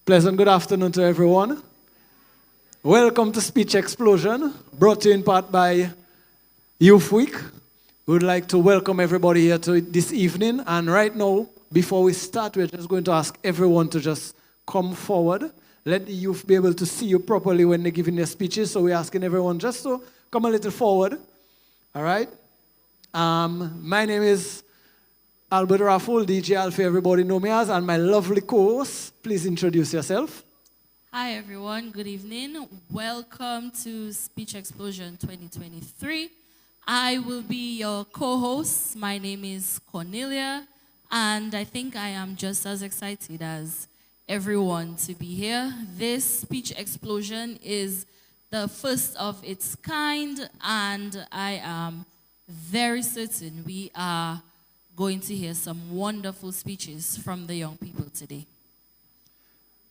Pleasant good afternoon to everyone. Welcome to Speech Explosion, brought to you in part by Youth Week. We would like to welcome everybody here to this evening. And right now, before we start, we're just going to ask everyone to just come forward. Let the youth be able to see you properly when they're giving their speeches. So we're asking everyone just to come a little forward. All right? My name is Albert Raffle, DJ Alfie, everybody know me as, and my lovely co-host. Please introduce yourself. Hi everyone, good evening. Welcome to Speech Explosion 2023. I will be your co-host. My name is Cornelia, and I think I am just as excited as everyone to be here. This Speech Explosion is the first of its kind, and I am very certain we are going to hear some wonderful speeches from the young people today.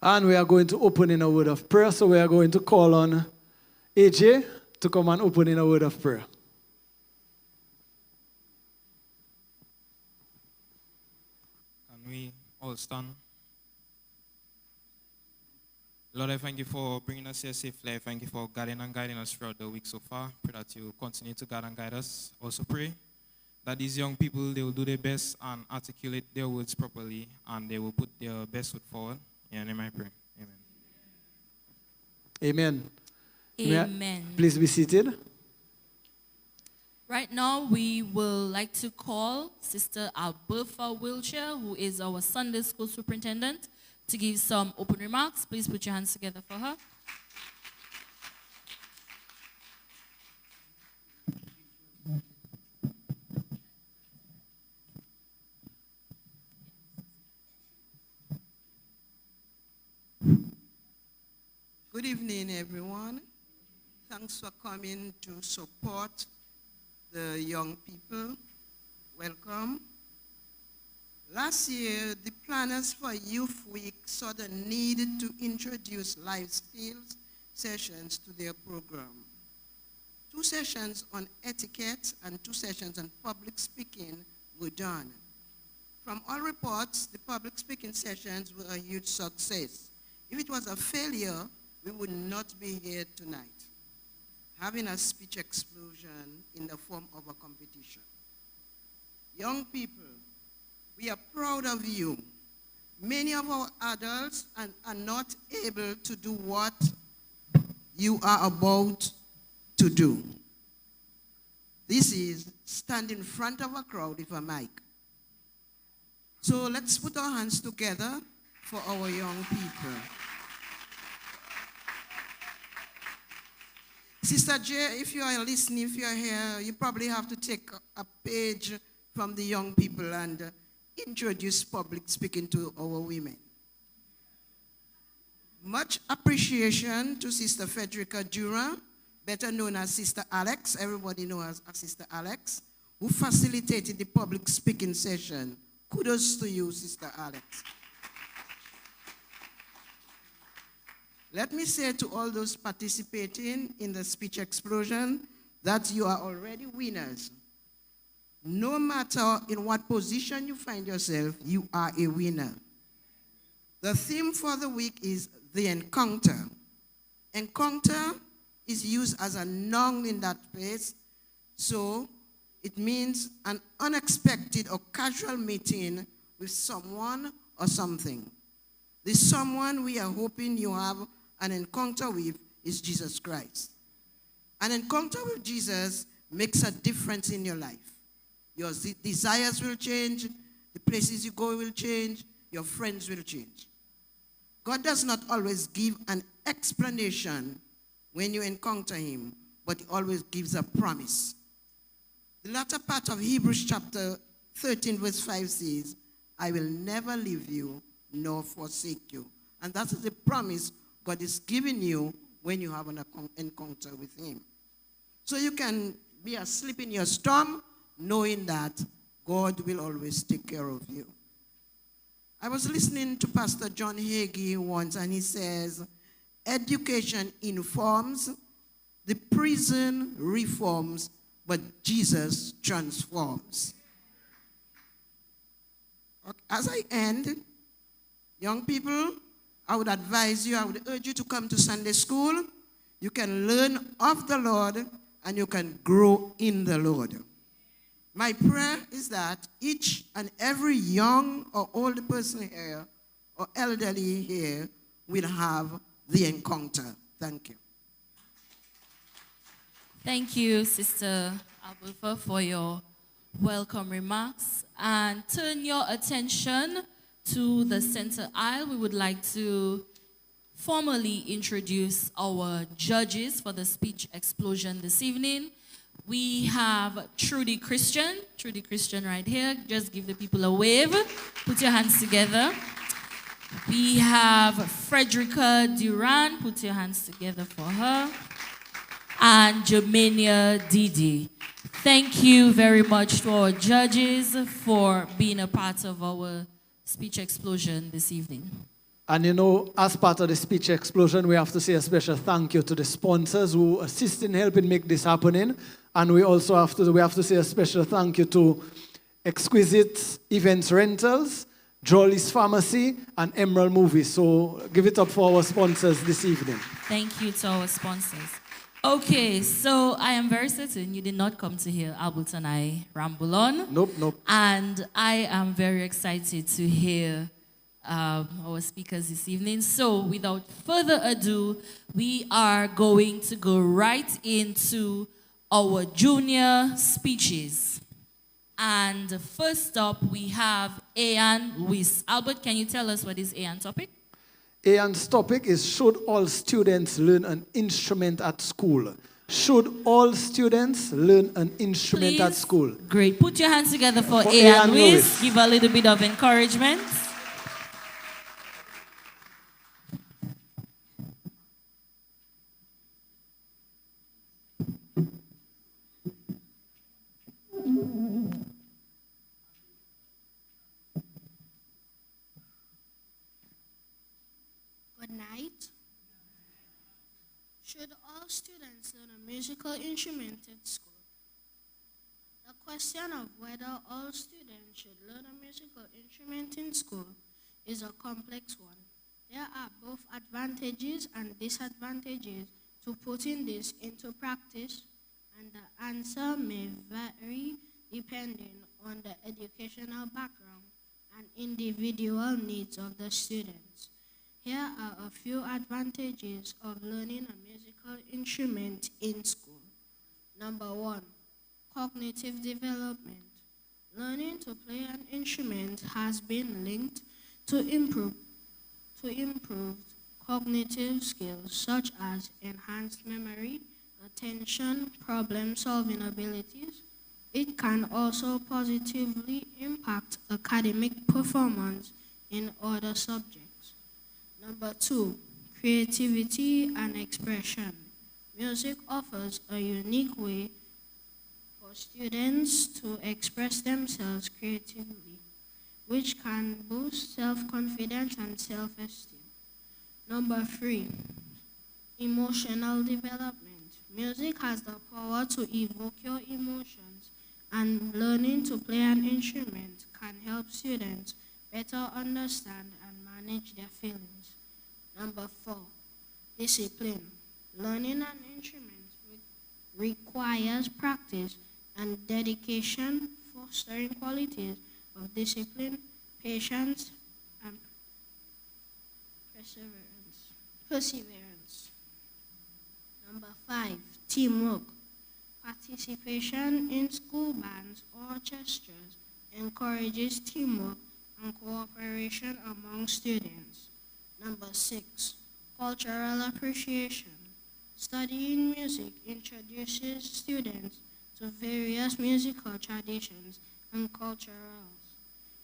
And we are going to open in a word of prayer. So we are going to call on AJ to come and open in a word of prayer. Can we all stand? Lord, I thank you for bringing us here safely. I thank you for guiding and guiding us throughout the week so far. Pray that you continue to guide and guide us. Also pray that these young people, they will do their best and articulate their words properly, and they will put their best foot forward. In your name I pray. Amen. Amen. Amen. Please be seated. Right now, we will like to call Sister Albertha Wiltshire, who is our Sunday School Superintendent, to give some open remarks. Please put your hands together for her. Good evening, everyone. Thanks for coming to support the young people. Welcome. Last year, the planners for Youth Week saw the need to introduce life skills sessions to their program. 2 sessions on etiquette and 2 sessions on public speaking were done. From all reports, the public speaking sessions were a huge success. If it was a failure, we would not be here tonight, having a speech explosion in the form of a competition. Young people, we are proud of you. Many of our adults are not able to do what you are about to do. This is stand in front of a crowd with a mic. So let's put our hands together for our young people. Sister J, if you are listening, if you are here, you probably have to take a page from the young people and introduce public speaking to our women. Much appreciation to Sister Frederica Dura, better known as Sister Alex, everybody knows as Sister Alex, who facilitated the public speaking session. Kudos to you, Sister Alex. Let me say to all those participating in the speech explosion that you are already winners. No matter in what position you find yourself, you are a winner. The theme for the week is the encounter. Encounter is used as a noun in that place, so it means an unexpected or casual meeting with someone or something. The someone we are hoping you have an encounter with is Jesus Christ. An encounter with Jesus makes a difference in your life. Your desires will change, the places you go will change, your friends will change. God does not always give an explanation when you encounter him, but he always gives a promise. The latter part of Hebrews chapter 13 verse 5 says, I will never leave you nor forsake you. And that is the promise God is giving you when you have an encounter with him. So you can be asleep in your storm, knowing that God will always take care of you. I was listening to Pastor John Hagee once, and he says, education informs, the prison reforms, but Jesus transforms. As I end, young people, I would advise you, I would urge you to come to Sunday school. You can learn of the Lord and you can grow in the Lord. My prayer is that each and every young or old person here or elderly here will have the encounter. Thank you. Thank you, Sister Abulfa, for your welcome remarks. And turn your attention to the center aisle. We would like to formally introduce our judges for the speech explosion this evening. We have Trudy Christian right here. Just give the people a wave. Put your hands together. We have Frederica Duran. Put your hands together for her. And Germania Didi. Thank you very much to our judges for being a part of our speech explosion this evening. And you know, as part of the speech explosion, we have to say a special thank you to the sponsors who assist in helping make this happening. And we also have to say a special thank you to Exquisite Events Rentals, Jolly's Pharmacy, and Emerald Movies. So give it up for our sponsors this evening. Thank you to our sponsors. Okay, so I am very certain you did not come to hear Albert and I ramble on. Nope. And I am very excited to hear our speakers this evening. So without further ado, we are going to go right into our junior speeches. And first up, we have Ayan Wiss. Albert, can you tell us what is Ayan's topic? Ayan's topic is, should all students learn an instrument at school? Should all students learn an instrument at school? Great. Put your hands together for Ayan Ayan Wiss. Give a little bit of encouragement. Good night. Should all students learn a musical instrument at school? The question of whether all students should learn a musical instrument in school is a complex one. There are both advantages and disadvantages to putting this into practice, and the answer may vary depending on the educational background and individual needs of the students. Here are a few advantages of learning a musical instrument in school. Number 1, cognitive development. Learning to play an instrument has been linked to improved cognitive skills such as enhanced memory, attention, problem-solving abilities. It can also positively impact academic performance in other subjects. Number 2, creativity and expression. Music offers a unique way for students to express themselves creatively, which can boost self-confidence and self-esteem. Number 3, emotional development. Music has the power to evoke your emotions, and learning to play an instrument can help students better understand and manage their feelings. Number 4, discipline. Learning an instrument requires practice and dedication, fostering qualities of discipline, patience, and perseverance. Number 5, teamwork. Participation in school bands or orchestras encourages teamwork and cooperation among students. Number 6, cultural appreciation. Studying music introduces students to various musical traditions and cultures,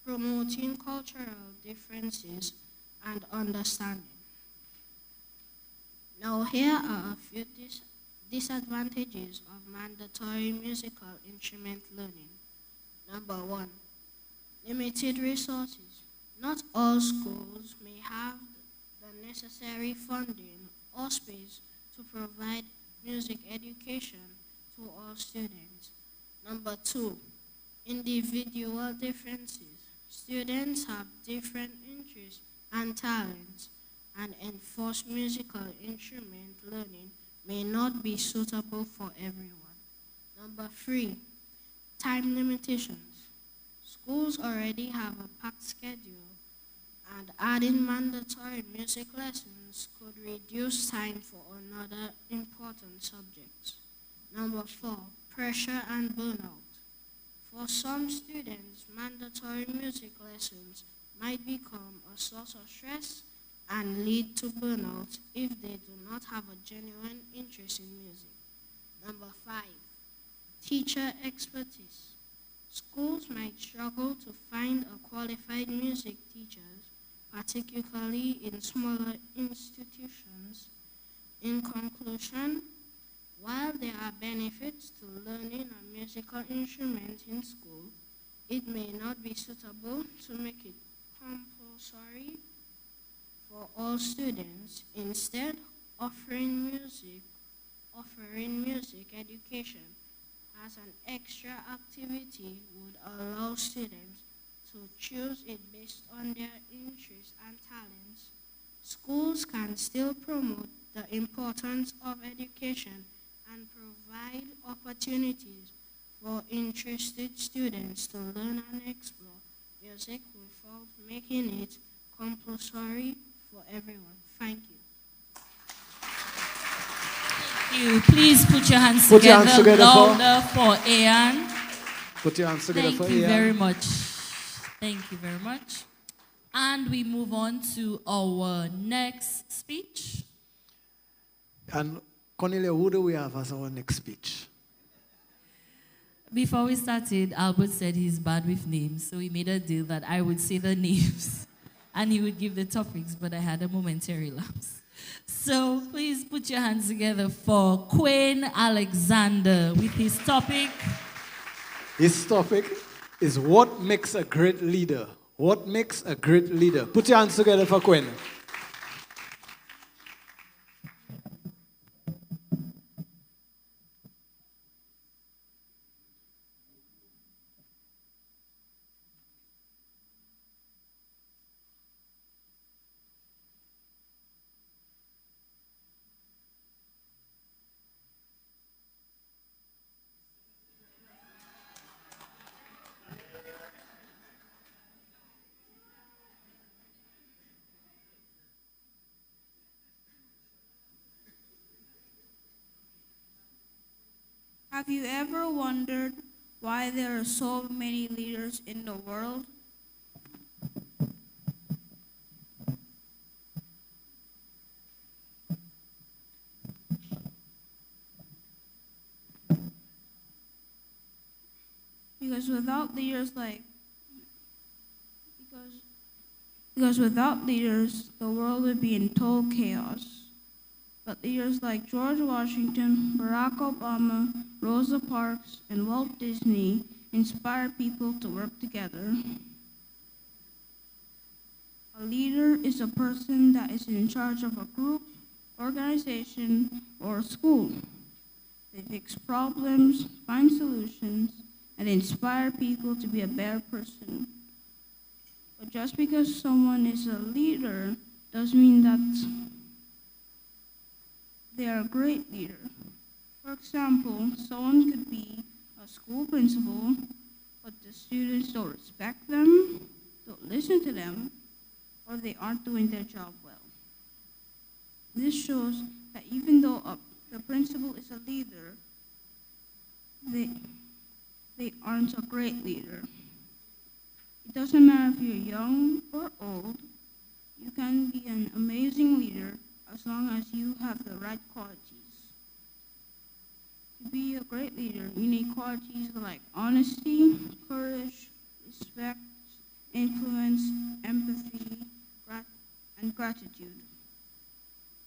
promoting cultural differences and understanding. Now here are a few disadvantages of mandatory musical instrument learning. Number 1, limited resources. Not all schools may have the necessary funding or space to provide music education to all students. Number 2, individual differences. Students have different interests and talents, and enforced musical instrument learning may not be suitable for everyone. Number 3, time limitations. Schools already have a packed schedule, and adding mandatory music lessons could reduce time for another important subject. Number 4, pressure and burnout. For some students, mandatory music lessons might become a source of stress and lead to burnout if they do not have a genuine interest in music. Number 5, teacher expertise. Schools might struggle to find a qualified music teachers, particularly in smaller institutions. In conclusion, while there are benefits to learning a musical instrument in school, it may not be suitable to make it compulsory for all students. Instead, offering music education as an extra activity would allow students to choose it based on their interests and talents. Schools can still promote the importance of education and provide opportunities for interested students to learn and explore music without making it compulsory for everyone. Thank you. Please put your hands Put your together, hands together louder for Ayan. Put your hands together Thank for you Ian. very much. Thank you very much. And we move on to our next speech. And Cornelia, who do we have as our next speech? Before we started, Albert said he's bad with names, so we made a deal that I would say the names and he would give the topics, but I had a momentary lapse. So please put your hands together for Quinn Alexander with his topic. His topic is what makes a great leader. What makes a great leader? Put your hands together for Quinn. Have you ever wondered why there are so many leaders in the world? Because without leaders because without leaders, the world would be in total chaos. But leaders like George Washington, Barack Obama, Rosa Parks, and Walt Disney inspire people to work together. A leader is a person that is in charge of a group, organization, or a school. They fix problems, find solutions, and inspire people to be a better person. But just because someone is a leader doesn't mean that they are a great leader. For example, someone could be a school principal, but the students don't respect them, don't listen to them, or they aren't doing their job well. This shows that even though the principal is a leader, they aren't a great leader. It doesn't matter if you're young or old, you can be an amazing leader as long as you have the right qualities. To be a great leader, you need qualities like honesty, courage, respect, influence, empathy, and gratitude.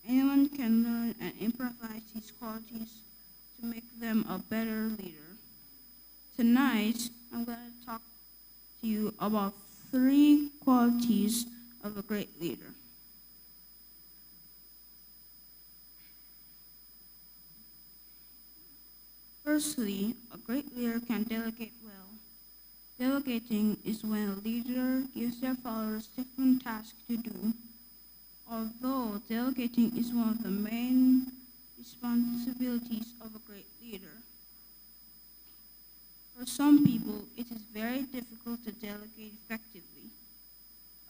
Anyone can learn and improvise these qualities to make them a better leader. Tonight, I'm going to talk to you about 3 qualities of a great leader. Firstly, a great leader can delegate well. Delegating is when a leader gives their followers different tasks to do. Although delegating is one of the main responsibilities of a great leader, for some people it is very difficult to delegate effectively.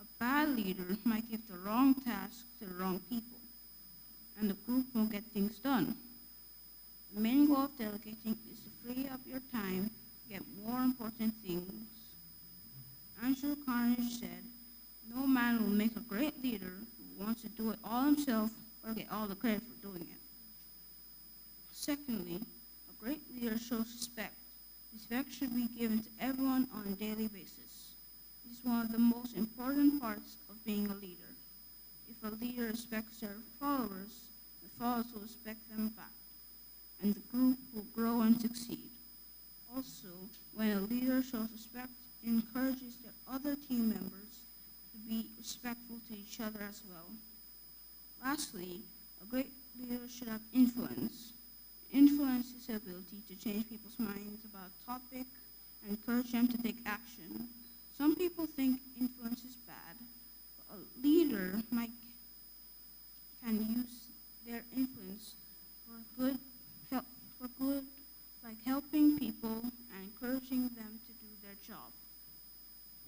A bad leader might give the wrong task to the wrong people, and the group won't get things done. The main goal of delegating is to free up your time to get more important things. Andrew Carnegie said, "No man will make a great leader who wants to do it all himself or get all the credit for doing it." Secondly, a great leader shows respect. Respect should be given to everyone on a daily basis. It is one of the most important parts of being a leader. If a leader respects their followers, the followers will respect them back, and the group will grow and succeed. Also, when a leader shows respect, it encourages their other team members to be respectful to each other as well. Lastly, a great leader should have influence. Influence is the ability to change people's minds about a topic and encourage them to take action. Some people think influence is bad, but a leader can use their influence for good, like helping people and encouraging them to do their job.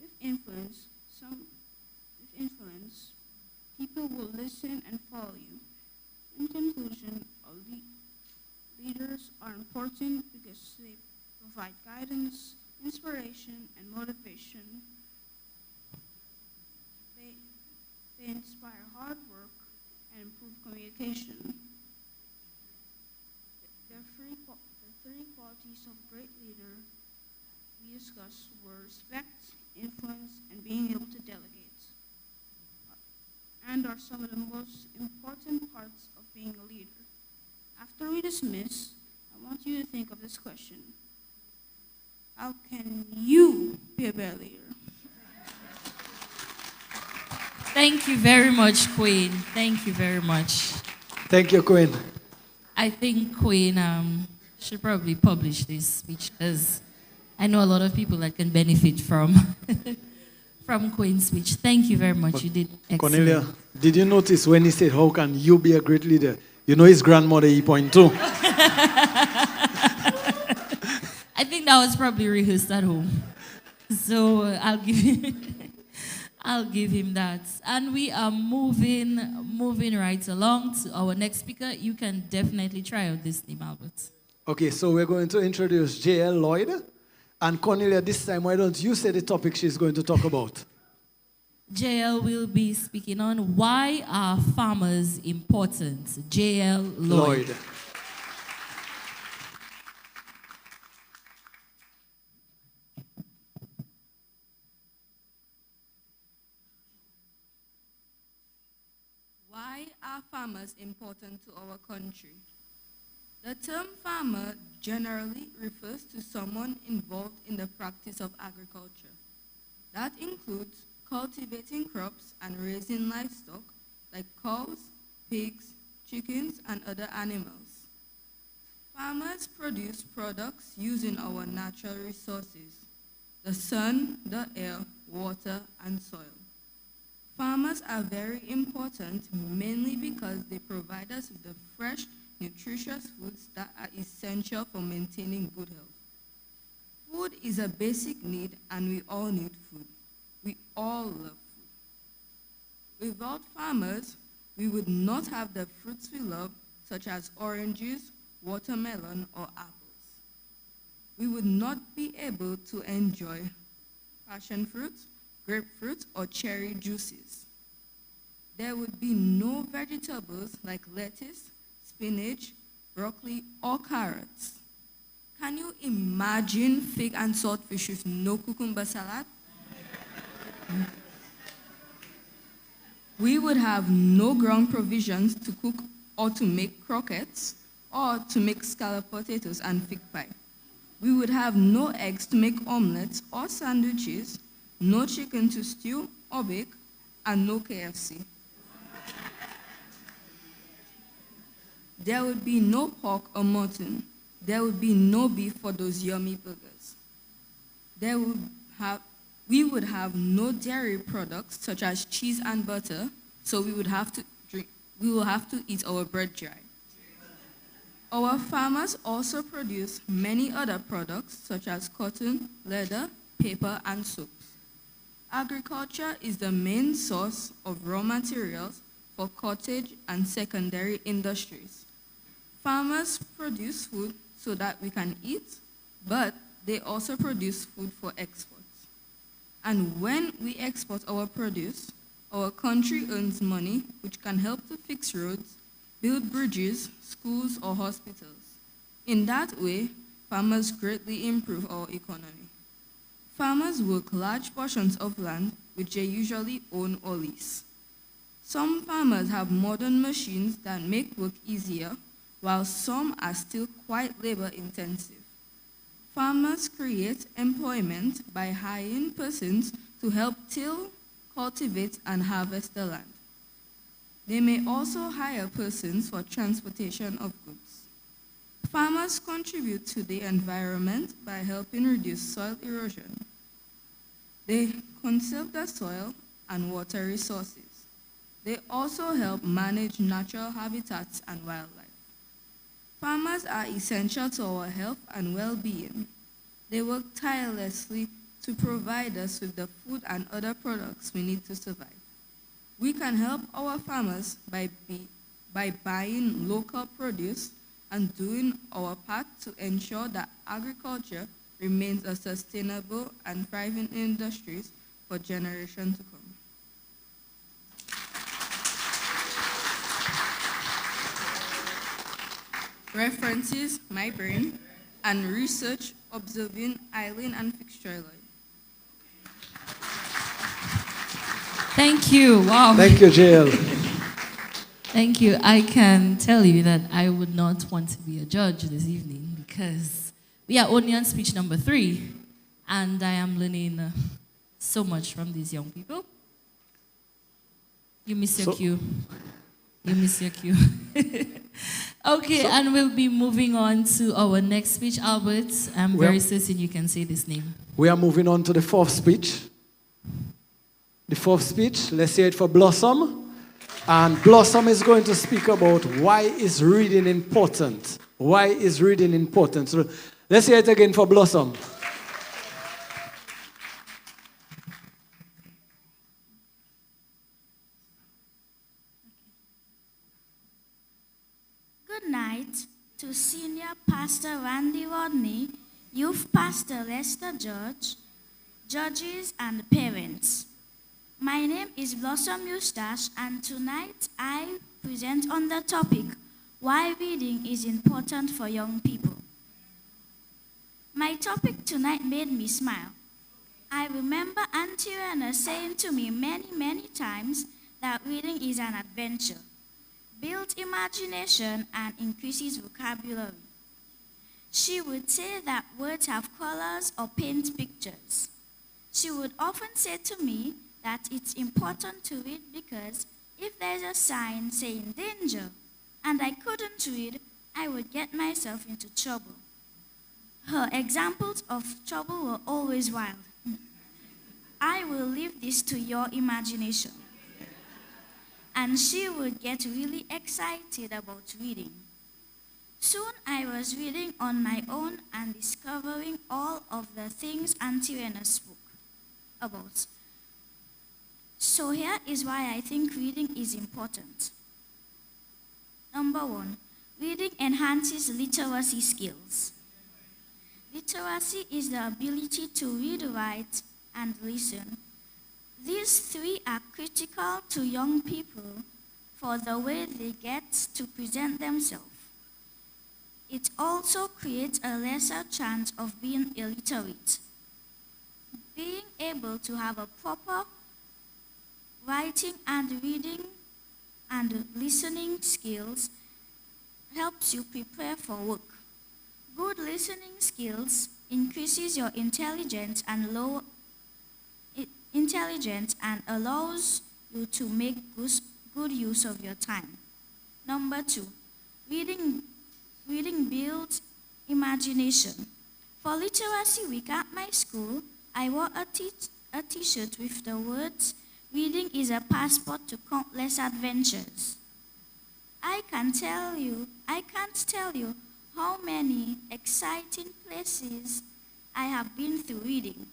With influence, people will listen and follow you. In conclusion, leaders are important because they provide guidance, inspiration, and motivation. They inspire hard work and improve communication. The three qualities of a great leader we discussed were respect, influence, and being able to delegate, and are some of the most important parts of being a leader. After we dismiss, I want you to think of this question. How can you be a better leader? Thank you very much, Queen. Thank you very much. Thank you, Queen. I think Queen should probably publish this speech because I know a lot of people that can benefit from from Queen's speech. Thank you very much. You did excellent. Cornelia, did you notice when he said, "How can you be a great leader?" You know his grandmother, he point too. I think that was probably rehearsed at home. So I'll give him that. And we are moving right along to our next speaker. You can definitely try out this name, Albert. Okay, so we're going to introduce J.L. Lloyd. And Cornelia, this time, why don't you say the topic she's going to talk about? JL will be speaking on why are farmers important. JL Lloyd. Why are farmers important to our country? The term farmer generally refers to someone involved in the practice of agriculture. That includes cultivating crops and raising livestock like cows, pigs, chickens, and other animals. Farmers produce products using our natural resources, the sun, the air, water, and soil. Farmers are very important mainly because they provide us with the fresh, nutritious foods that are essential for maintaining good health. Food is a basic need and we all need food. We all love food. Without farmers, we would not have the fruits we love, such as oranges, watermelon, or apples. We would not be able to enjoy passion fruit, grapefruit, or cherry juices. There would be no vegetables like lettuce, spinach, broccoli, or carrots. Can you imagine fig and saltfish with no cucumber salad? We would have no ground provisions to cook or to make croquettes or to make scalloped potatoes and fig pie. We would have no eggs to make omelets or sandwiches, no chicken to stew or bake, and no KFC. There would be no pork or mutton. There would be no beef for those yummy burgers. We would have no dairy products such as cheese and butter, so we will have to eat our bread dry. Our farmers also produce many other products such as cotton, leather, paper, and soaps. Agriculture is the main source of raw materials for cottage and secondary industries. Farmers produce food so that we can eat, but they also produce food for export. And when we export our produce, our country earns money which can help to fix roads, build bridges, schools, or hospitals. In that way, farmers greatly improve our economy. Farmers work large portions of land which they usually own or lease. Some farmers have modern machines that make work easier, while some are still quite labor-intensive. Farmers create employment by hiring persons to help till, cultivate, and harvest the land. They may also hire persons for transportation of goods. Farmers contribute to the environment by helping reduce soil erosion. They conserve the soil and water resources. They also help manage natural habitats and wildlife. Farmers are essential to our health and well-being. They work tirelessly to provide us with the food and other products we need to survive. We can help our farmers by buying local produce and doing our part to ensure that agriculture remains a sustainable and thriving industry for generations to come. References, my brain, and research observing Eileen and Fitzgerald. Thank you. Wow. Thank you, JL. Thank you. I can tell you that I would not want to be a judge this evening because we are only on speech number 3, and I am learning so much from these young people. You miss your cue. You miss your cue. Okay, and we'll be moving on to our next speech, Albert. I'm very certain you can say this name. We are moving on to the 4th speech. The 4th speech, let's hear it for Blossom. And Blossom is going to speak about why is reading important. Why is reading important? So let's hear it again for Blossom. Good night to Senior Pastor Randy Rodney, Youth Pastor Lester George, judges and parents. My name is Blossom Eustache, and tonight I present on the topic, why reading is important for young people. My topic tonight made me smile. I remember Auntie Rena saying to me many times that reading is an adventure, builds imagination, and increases vocabulary. She would say that words have colors or paint pictures. She would often say to me that it's important to read because if there's a sign saying danger and I couldn't read, I would get myself into trouble. Her examples of trouble were always wild. I will leave this to your imagination. And she would get really excited about reading. Soon I was reading on my own and discovering all of the things Auntie Rena spoke about. So here is why I think reading is important. Number 1, reading enhances literacy skills. Literacy is the ability to read, write, and listen. These 3 are critical to young people for the way they get to present themselves. It also creates a lesser chance of being illiterate. Being able to have a proper writing and reading and listening skills helps you prepare for work. Good listening skills increases your intelligence and allows you to make good use of your time. Number 2, reading builds imagination. For Literacy Week at my school, I wore a t-shirt with the words, "Reading is a passport to countless adventures. I can't tell you how many exciting places I have been through reading.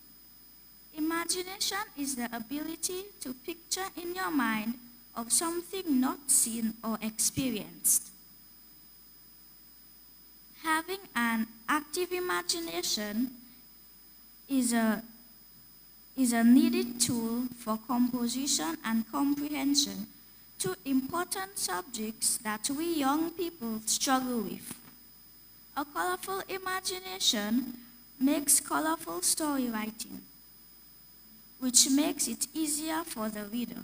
Imagination is the ability to picture in your mind of something not seen or experienced. Having an active imagination is a needed tool for composition and comprehension, two important subjects that we young people struggle with. A colorful imagination makes colorful story writing, which makes it easier for the reader.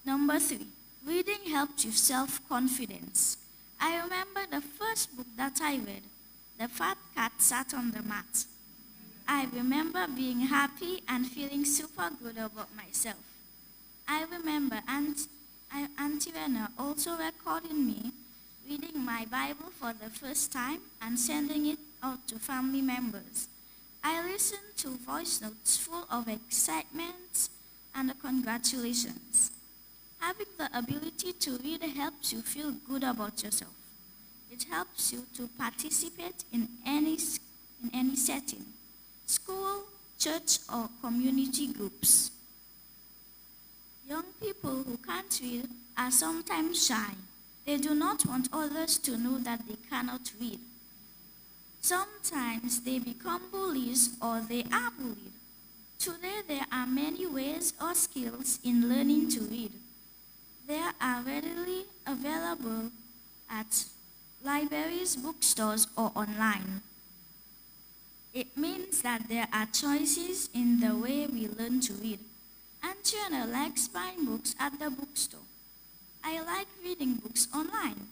Number 3, reading helps with self-confidence. I remember the first book that I read, The Fat Cat Sat on the Mat. I remember being happy and feeling super good about myself. I remember Auntie Rena also recording me reading my Bible for the first time and sending it out to family members. I listened to voice notes full of excitement and congratulations. Having the ability to read helps you feel good about yourself. It helps you to participate in any setting, school, church, or community groups. Young people who can't read are sometimes shy. They do not want others to know that they cannot read. Sometimes they become bullies or they are bullied. Today there are many ways or skills in learning to read. They are readily available at libraries, bookstores, or online. It means that there are choices in the way we learn to read. Auntie Anna likes buying books at the bookstore. I like reading books online,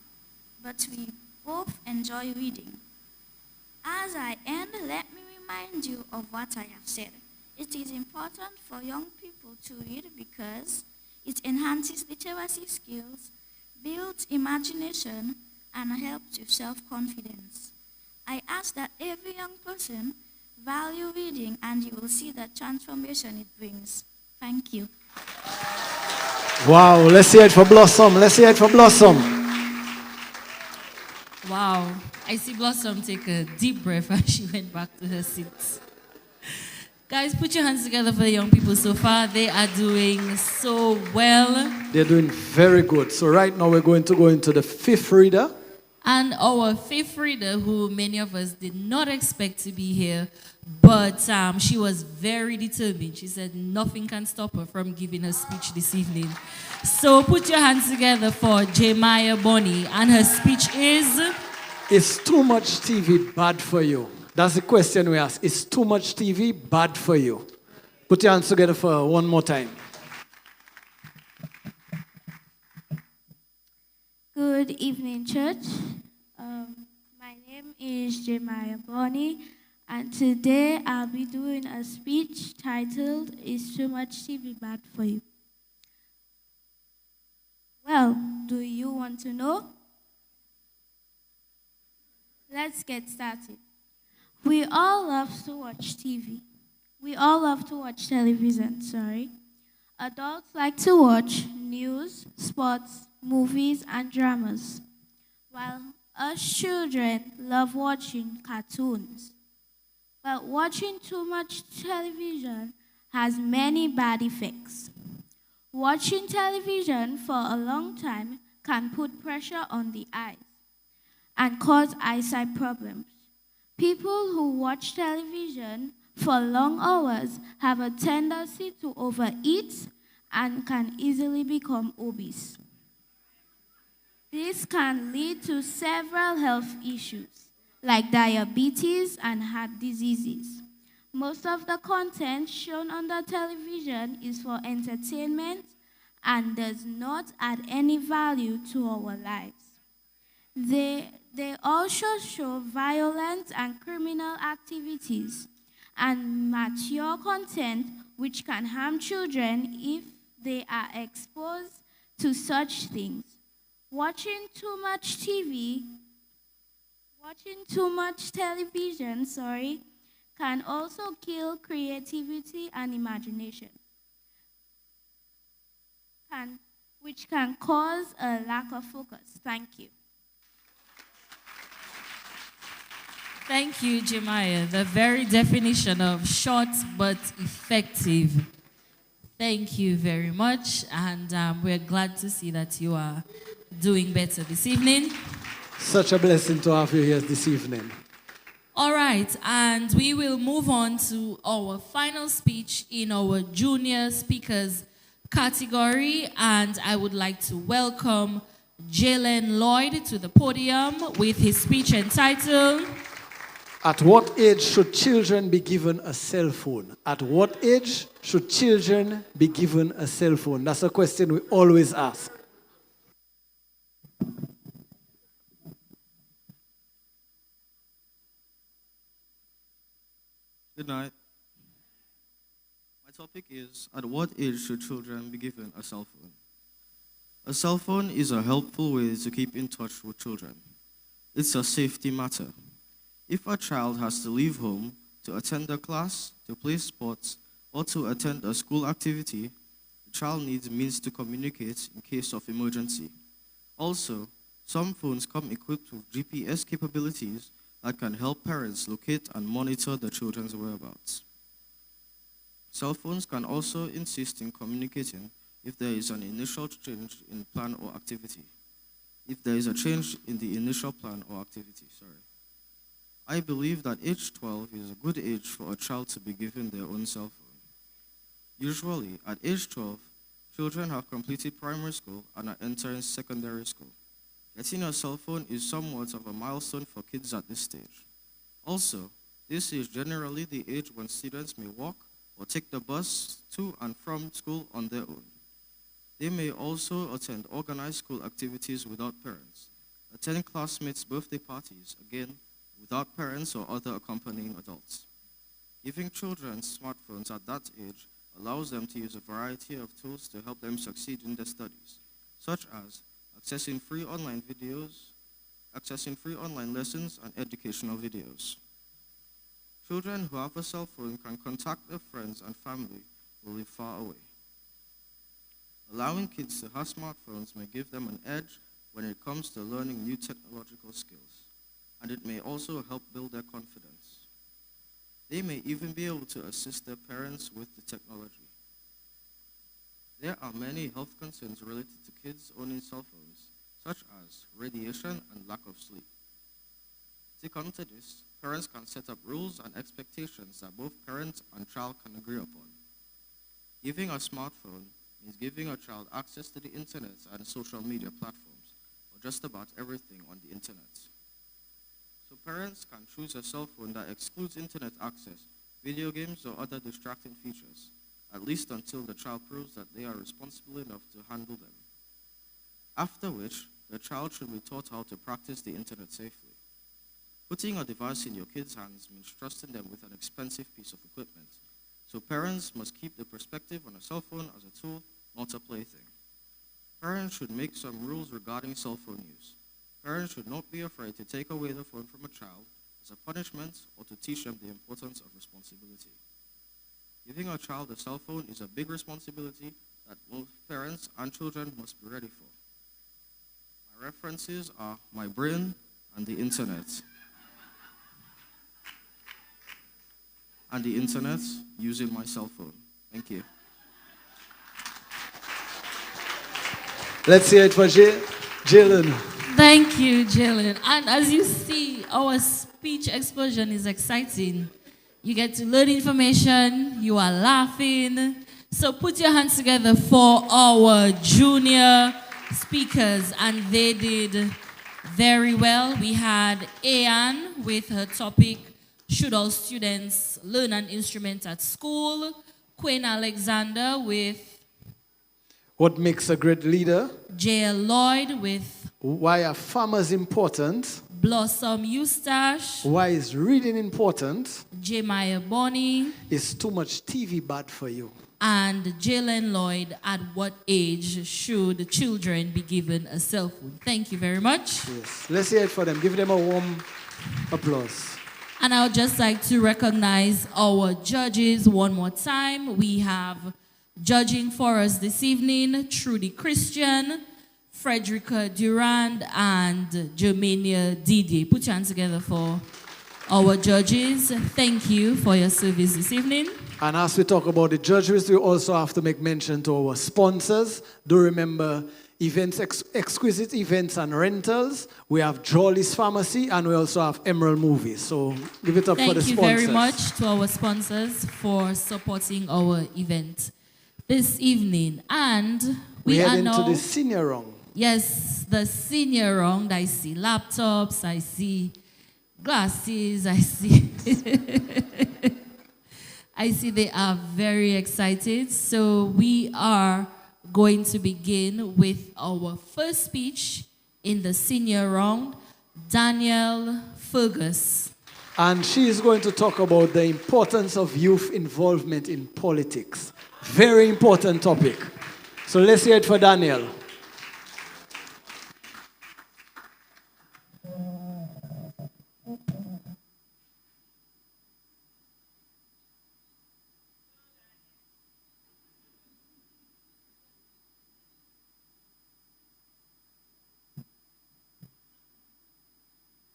but we both enjoy reading. As I end, let me remind you of what I have said. It is important for young people to read because it enhances literacy skills, builds imagination, and helps with self-confidence. I ask that every young person value reading and you will see the transformation it brings. Thank you. Wow, let's hear it for Blossom. Let's hear it for Blossom. Wow. I see Blossom take a deep breath and she went back to her seat. Guys, put your hands together for the young people so far. They are doing so well. They're doing very good. So right now we're going to go into the fifth reader. And our fifth reader, who many of us did not expect to be here, but she was very determined. She said nothing can stop her from giving her speech this evening. So put your hands together for Jemiah Bonnie, and her speech is... Is too much TV bad for you? That's the question we ask. Is too much TV bad for you? Put your hands together for one more time. Good evening, church. My name is Jemiah Bonnie, and today I'll be doing a speech titled, Is Too Much TV Bad for You? Well, do you want to know? Let's get started. We all love to watch TV. We all love to watch television, sorry. Adults like to watch news, sports, movies, and dramas, while us children love watching cartoons. But watching too much television has many bad effects. Watching television for a long time can put pressure on the eyes and cause eyesight problems. People who watch television for long hours have a tendency to overeat and can easily become obese. This can lead to several health issues, like diabetes and heart diseases. Most of the content shown on the television is for entertainment and does not add any value to our lives. They also show violent and criminal activities and mature content which can harm children if they are exposed to such things. Watching too much television, can also kill creativity and imagination, which can cause a lack of focus. Thank you. Thank you, Jemiah. The very definition of short but effective. Thank you very much, and we're glad to see that you are doing better this evening. Such a blessing to have you here this evening. All right, and we will move on to our final speech in our junior speakers category, and I would like to welcome Jalen Lloyd to the podium with his speech entitled, At what age should children be given a cell phone? At what age should children be given a cell phone? That's a question we always ask. Good night. My topic is, at what age should children be given a cell phone? A cell phone is a helpful way to keep in touch with children. It's a safety matter. If a child has to leave home to attend a class, to play sports, or to attend a school activity, the child needs means to communicate in case of emergency. Also, some phones come equipped with GPS capabilities that can help parents locate and monitor their children's whereabouts. Cell phones can also assist in communicating if there is an initial change in plan or activity. If there is a change in the initial plan or activity, I believe that age 12 is a good age for a child to be given their own cell phone. Usually, at age 12, children have completed primary school and are entering secondary school. Getting a cell phone is somewhat of a milestone for kids at this stage. Also, this is generally the age when students may walk or take the bus to and from school on their own. They may also attend organized school activities without parents, attend classmates' birthday parties, again, without parents or other accompanying adults. Giving children smartphones at that age allows them to use a variety of tools to help them succeed in their studies, such as accessing free online lessons and educational videos. Children who have a cell phone can contact their friends and family who live far away. Allowing kids to have smartphones may give them an edge when it comes to learning new technological skills, and it may also help build their confidence. They may even be able to assist their parents with the technology. There are many health concerns related to kids owning cell phones, such as radiation and lack of sleep. To counter this, parents can set up rules and expectations that both parent and child can agree upon. Giving a smartphone means giving a child access to the internet and social media platforms, or just about everything on the internet. So parents can choose a cell phone that excludes internet access, video games, or other distracting features, at least until the child proves that they are responsible enough to handle them. After which, the child should be taught how to practice the internet safely. Putting a device in your kids' hands means trusting them with an expensive piece of equipment. So parents must keep the perspective on a cell phone as a tool, not a plaything. Parents should make some rules regarding cell phone use. Parents should not be afraid to take away the phone from a child as a punishment or to teach them the importance of responsibility. Giving a child a cell phone is a big responsibility that both parents and children must be ready for. My references are my brain and the internet. And the internet using my cell phone. Thank you. Let's hear it for Jalen. Thank you, Jalen. And as you see, our speech explosion is exciting. You get to learn information, you are laughing. So put your hands together for our junior speakers, and they did very well. We had Ayan with her topic, Should All Students Learn an Instrument at School? Quinn Alexander with What Makes a Great Leader? J.L. Lloyd with Why are farmers important? Blossom Eustache. Why is reading important? Jemiah Bonnie. Is too much TV bad for you? And Jalen Lloyd, at what age should children be given a cell phone? Thank you very much. Yes. Let's hear it for them. Give them a warm applause. And I would just like to recognize our judges one more time. We have judging for us this evening, Trudy Christian, Frederica Durand, and Germania Didier. Put your hands together for our judges. Thank you for your service this evening. And as we talk about the judges, we also have to make mention to our sponsors. Do remember events, exquisite events and rentals. We have Jolly's Pharmacy, and we also have Emerald Movies. So give it up for the sponsors. Thank you very much to our sponsors for supporting our event this evening. And we head are now into the senior round. Yes, the senior round. I see laptops, I see glasses, I see I see they are very excited. So we are going to begin with our first speech in the senior round, Danielle Fergus. And she is going to talk about the importance of youth involvement in politics. Very important topic. So let's hear it for Danielle.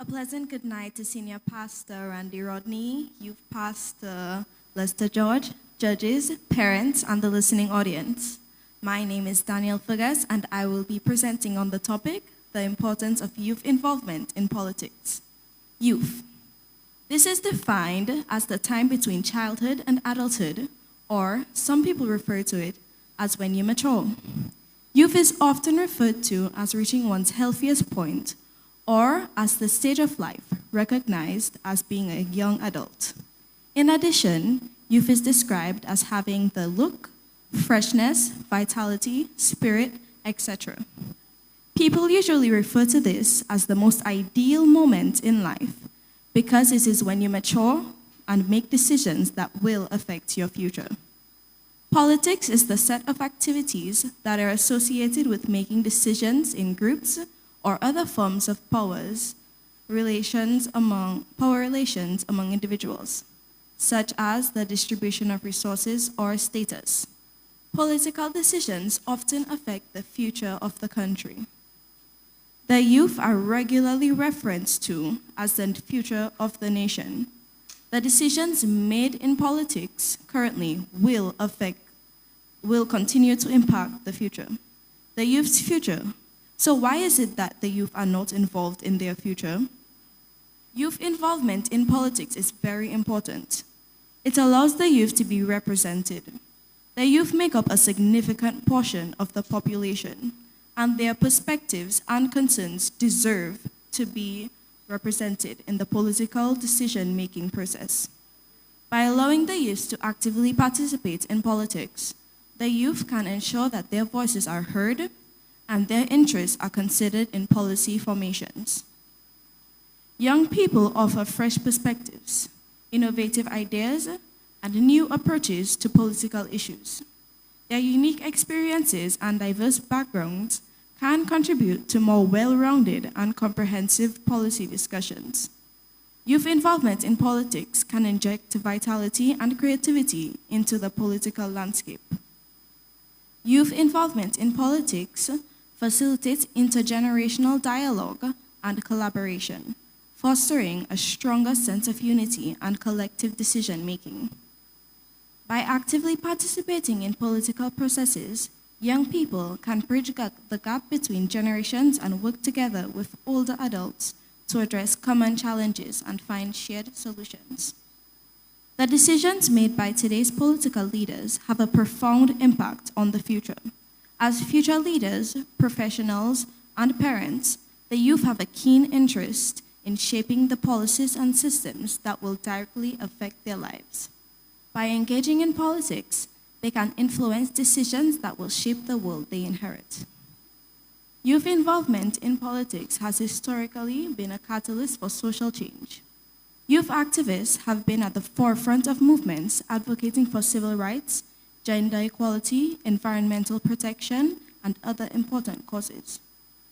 A pleasant good night to Senior Pastor Randy Rodney, Youth Pastor Lester George, judges, parents, and the listening audience. My name is Danielle Fergus, and I will be presenting on the topic, the importance of youth involvement in politics. Youth. This is defined as the time between childhood and adulthood, or some people refer to it as when you mature. Youth is often referred to as reaching one's healthiest point, or as the stage of life recognized as being a young adult. In addition, youth is described as having the look, freshness, vitality, spirit, etc. People usually refer to this as the most ideal moment in life because it is when you mature and make decisions that will affect your future. Politics is the set of activities that are associated with making decisions in groups or other forms of power relations among individuals, such as the distribution of resources or status. Political decisions often affect the future of the country. The youth are regularly referenced to as the future of the nation. The decisions made in politics currently will continue to impact the future. The youth's future. So why is it that the youth are not involved in their future? Youth involvement in politics is very important. It allows the youth to be represented. The youth make up a significant portion of the population, and their perspectives and concerns deserve to be represented in the political decision-making process. By allowing the youth to actively participate in politics, the youth can ensure that their voices are heard and their interests are considered in policy formations. Young people offer fresh perspectives, innovative ideas, and new approaches to political issues. Their unique experiences and diverse backgrounds can contribute to more well-rounded and comprehensive policy discussions. Youth involvement in politics can inject vitality and creativity into the political landscape. Youth involvement in politics facilitates intergenerational dialogue and collaboration, fostering a stronger sense of unity and collective decision-making. By actively participating in political processes, young people can bridge the gap between generations and work together with older adults to address common challenges and find shared solutions. The decisions made by today's political leaders have a profound impact on the future. As future leaders, professionals, and parents, the youth have a keen interest in shaping the policies and systems that will directly affect their lives. By engaging in politics, they can influence decisions that will shape the world they inherit. Youth involvement in politics has historically been a catalyst for social change. Youth activists have been at the forefront of movements advocating for civil rights, gender equality, environmental protection, and other important causes.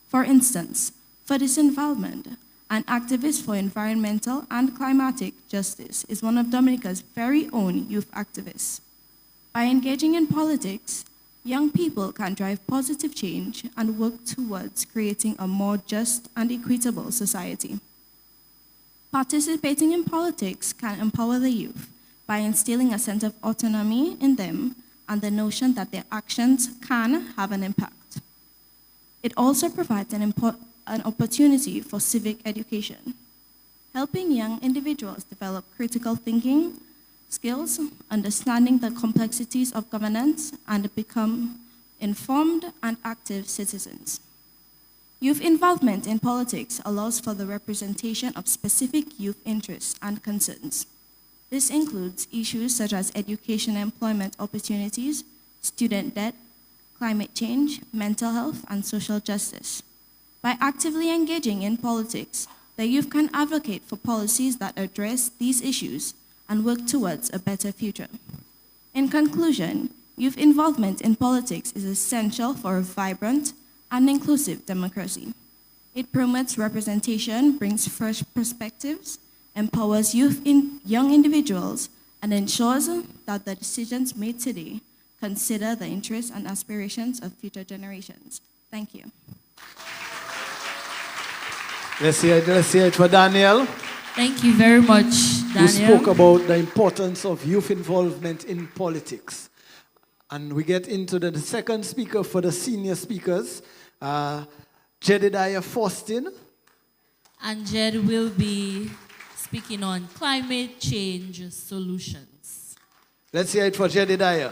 For instance, for this involvement, an activist for environmental and climatic justice, is one of Dominica's very own youth activists. By engaging in politics, young people can drive positive change and work towards creating a more just and equitable society. Participating in politics can empower the youth by instilling a sense of autonomy in them and the notion that their actions can have an impact. It also provides an opportunity for civic education, helping young individuals develop critical thinking skills, understanding the complexities of governance, and become informed and active citizens. Youth involvement in politics allows for the representation of specific youth interests and concerns. This includes issues such as education and employment opportunities, student debt, climate change, mental health, and social justice. By actively engaging in politics, the youth can advocate for policies that address these issues and work towards a better future. In conclusion, youth involvement in politics is essential for a vibrant and inclusive democracy. It promotes representation, brings fresh perspectives, empowers young individuals, and ensures that the decisions made today consider the interests and aspirations of future generations. Thank you. Let's hear it for Daniel. Thank you very much, Daniel. Who spoke about the importance of youth involvement in politics. And we get into the second speaker for the senior speakers, Jedediah Faustin. And Jed will be speaking on climate change solutions. Let's hear it for Jedediah.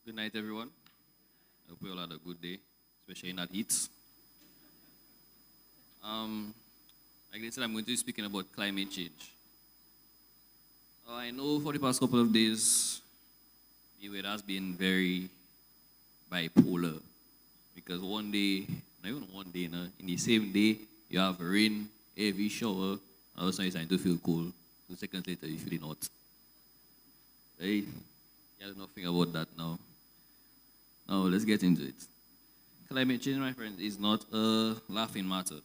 Good night, everyone. I hope you all had a good day, especially in that heat. Like I said, I'm going to be speaking about climate change. I know for the past couple of days, it has been very bipolar. Because one day, not even one day, no, in the same day, you have rain, heavy shower, and all of a sudden you're starting to feel cold. 2 seconds later, you're feeling hot. Right? You know nothing about that now. Now, let's get into it. Climate change, my friend, is not a laughing matter.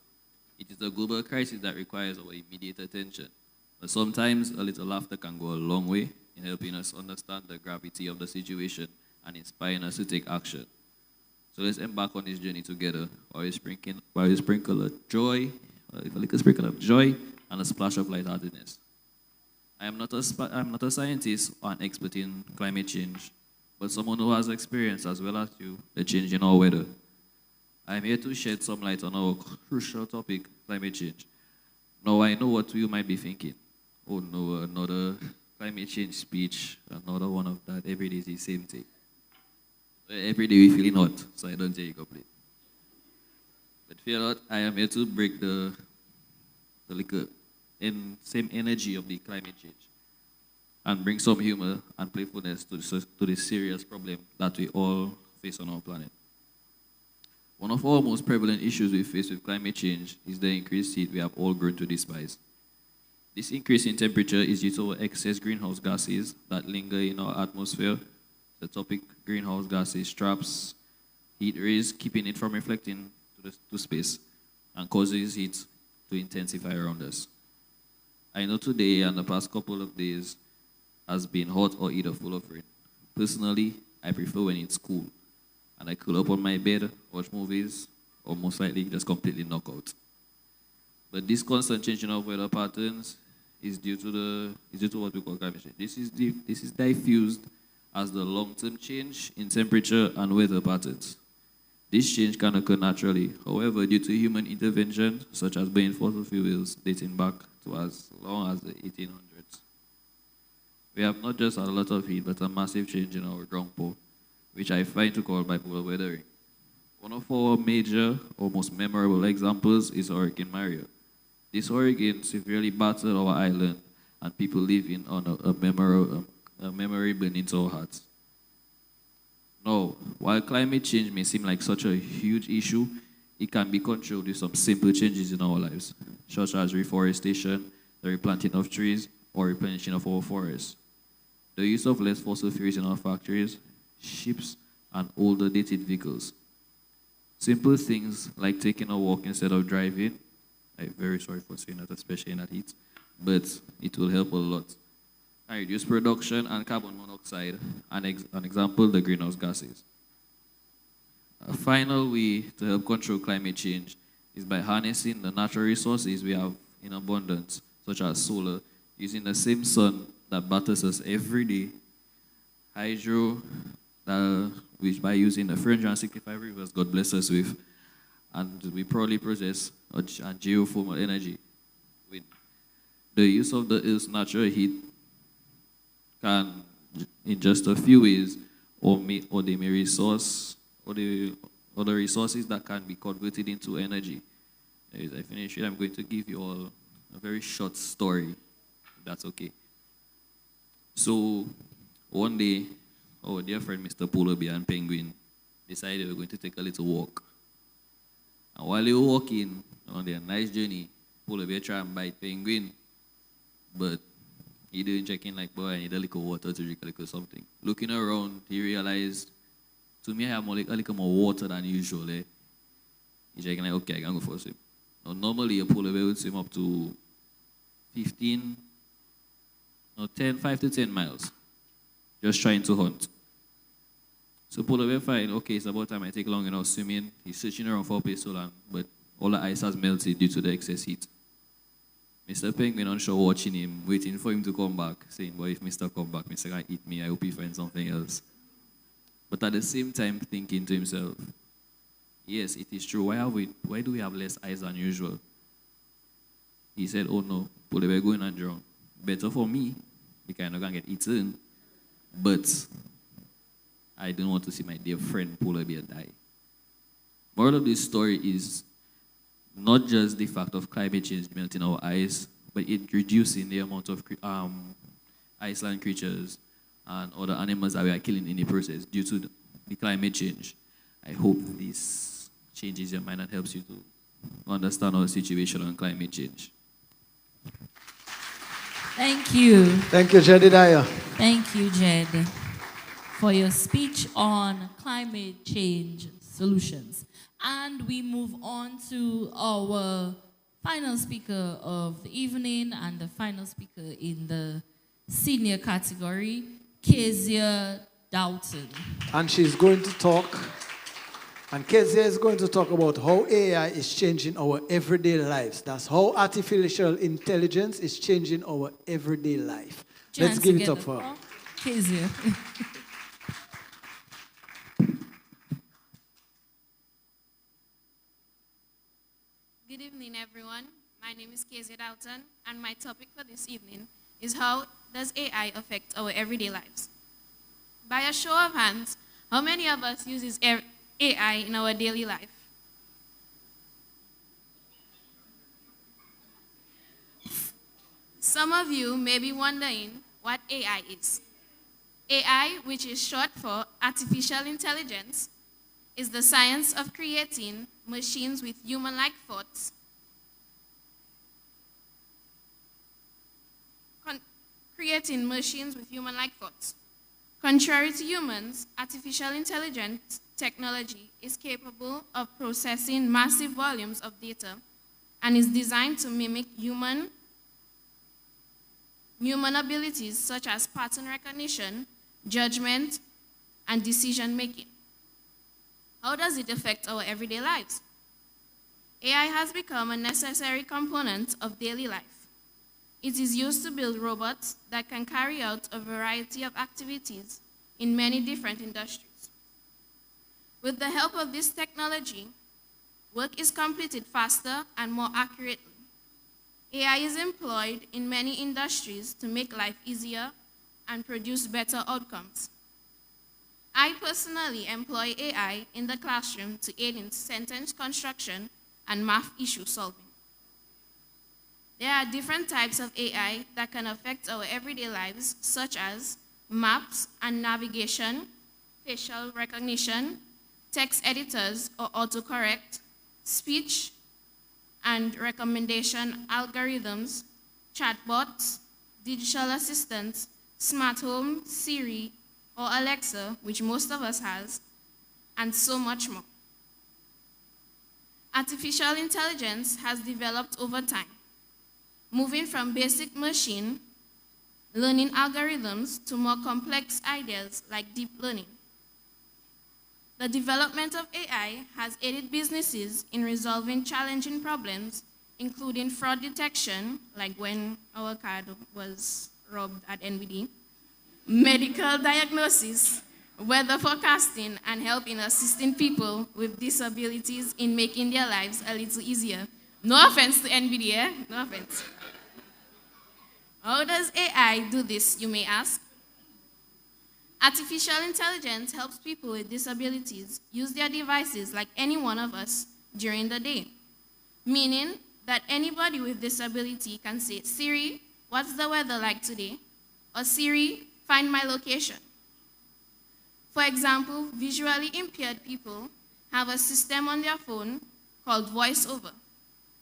It is a global crisis that requires our immediate attention. But sometimes a little laughter can go a long way in helping us understand the gravity of the situation and inspiring us to take action. So let's embark on this journey together while we sprinkle a little sprinkle of joy and a splash of lightheartedness. I'm not a scientist or an expert in climate change, but someone who has experience as well as you, the change in our weather. I'm here to shed some light on our crucial topic, climate change. Now I know what you might be thinking. Oh no, another climate change speech, another one of that. Every day is the same thing. Every day we're feeling hot, so I don't tell you complete. But fear not, I am here to break the same energy of the climate change and bring some humor and playfulness to this serious problem that we all face on our planet. One of our most prevalent issues we face with climate change is the increased heat we have all grown to despise. This increase in temperature is due to excess greenhouse gases that linger in our atmosphere. The topic greenhouse gases traps heat rays, keeping it from reflecting to space and causes heat to intensify around us. I know today and the past couple of days has been hot or either full of rain. Personally, I prefer when it's cool and I curl up on my bed, watch movies, or most likely just completely knock out. But this constant changing of weather patterns is due to what we call climate change. This is diffused as the long-term change in temperature and weather patterns. This change can occur naturally. However, due to human intervention, such as burning fossil fuels dating back to as long as the 1800s, we have not just had a lot of heat, but a massive change in our downpour, which I find to call bipolar weathering. One of our major or most memorable examples is Hurricane Maria. This hurricane severely battered our island, and people living on a memory burned into our hearts. Now, while climate change may seem like such a huge issue, it can be controlled with some simple changes in our lives, such as reforestation, the replanting of trees, or replenishing of our forests. The use of less fossil fuels in our factories, ships, and older dated vehicles. Simple things like taking a walk instead of driving. I'm very sorry for saying that, especially in that heat, but it will help a lot. And reduce production and carbon monoxide. An example, the greenhouse gases. A final way to help control climate change is by harnessing the natural resources we have in abundance, such as solar, using the same sun that batters us every day, hydro, which by using the 365 rivers God bless us with, and we probably process a geothermal energy. With the use of the Earth's natural heat can, in just a few ways, or they may resource, or the other resources that can be converted into energy. As I finish it, I'm going to give you all a very short story, if that's okay. So, one day, our dear friend Mr. Polar Bear and Penguin decided we were going to take a little walk. And while they were walking on their nice journey, Polar Bear tried and bite Penguin, but he didn't check in like, boy, I need a little water to drink a little something. Looking around, he realized, to me, I have a little more water than usual. Eh? He's checking like, okay, I can go for a swim. Now, normally, a polar bear would swim up to 5 to 10 miles, just trying to hunt. So polar bear fine, okay, it's about time I take long enough swimming. He's searching around for a place so long, but all the ice has melted due to the excess heat. Mr. Penguin on shore watching him, waiting for him to come back, saying, well, if Mr. come back, Mr. can eat me, I hope he finds something else. But at the same time, thinking to himself, yes, it is true. Why do we have less ice than usual? He said, oh no, polar bear going and drown. Better for me, because I'm not going to get eaten. But I don't want to see my dear friend polar bear die. Moral of this story is not just the fact of climate change melting our ice, but it reducing the amount of Iceland creatures and other animals that we are killing in the process due to the climate change. I hope this changes your mind and helps you to understand our situation on climate change. Thank you. Thank you, Jedediah. Thank you, Jed, for your speech on climate change solutions. And we move on to our final speaker of the evening and the final speaker in the senior category, Kezia Doughton. And she's going to talk, and Kezia is going to talk about how AI is changing our everyday lives. That's how artificial intelligence is changing our everyday life. Let's give it up for her. Kezia. Good evening, everyone. My name is Kezia Doughton, and my topic for this evening is how does AI affect our everyday lives? By a show of hands, how many of us uses AI in our daily life? Some of you may be wondering what AI is. AI, which is short for artificial intelligence, is the science of creating machines with human-like thoughts, Contrary to humans, artificial intelligence technology is capable of processing massive volumes of data and is designed to mimic human abilities such as pattern recognition, judgment, and decision-making. How does it affect our everyday lives? AI has become a necessary component of daily life. It is used to build robots that can carry out a variety of activities in many different industries. With the help of this technology, work is completed faster and more accurately. AI is employed in many industries to make life easier and produce better outcomes. I personally employ AI in the classroom to aid in sentence construction and math issue solving. There are different types of AI that can affect our everyday lives, such as maps and navigation, facial recognition, text editors or autocorrect, speech and recommendation algorithms, chatbots, digital assistants, smart home, Siri, or Alexa, which most of us has, and so much more. Artificial intelligence has developed over time, moving from basic machine learning algorithms to more complex ideas like deep learning. The development of AI has aided businesses in resolving challenging problems, including fraud detection, like when our card was robbed at NBD, medical diagnosis, weather forecasting, and help in assisting people with disabilities in making their lives a little easier. No offense to NBD, eh? No offense. How does AI do this, you may ask? Artificial intelligence helps people with disabilities use their devices like any one of us during the day, meaning that anybody with disability can say, Siri, what's the weather like today? Or Siri, find my location. For example, visually impaired people have a system on their phone called VoiceOver,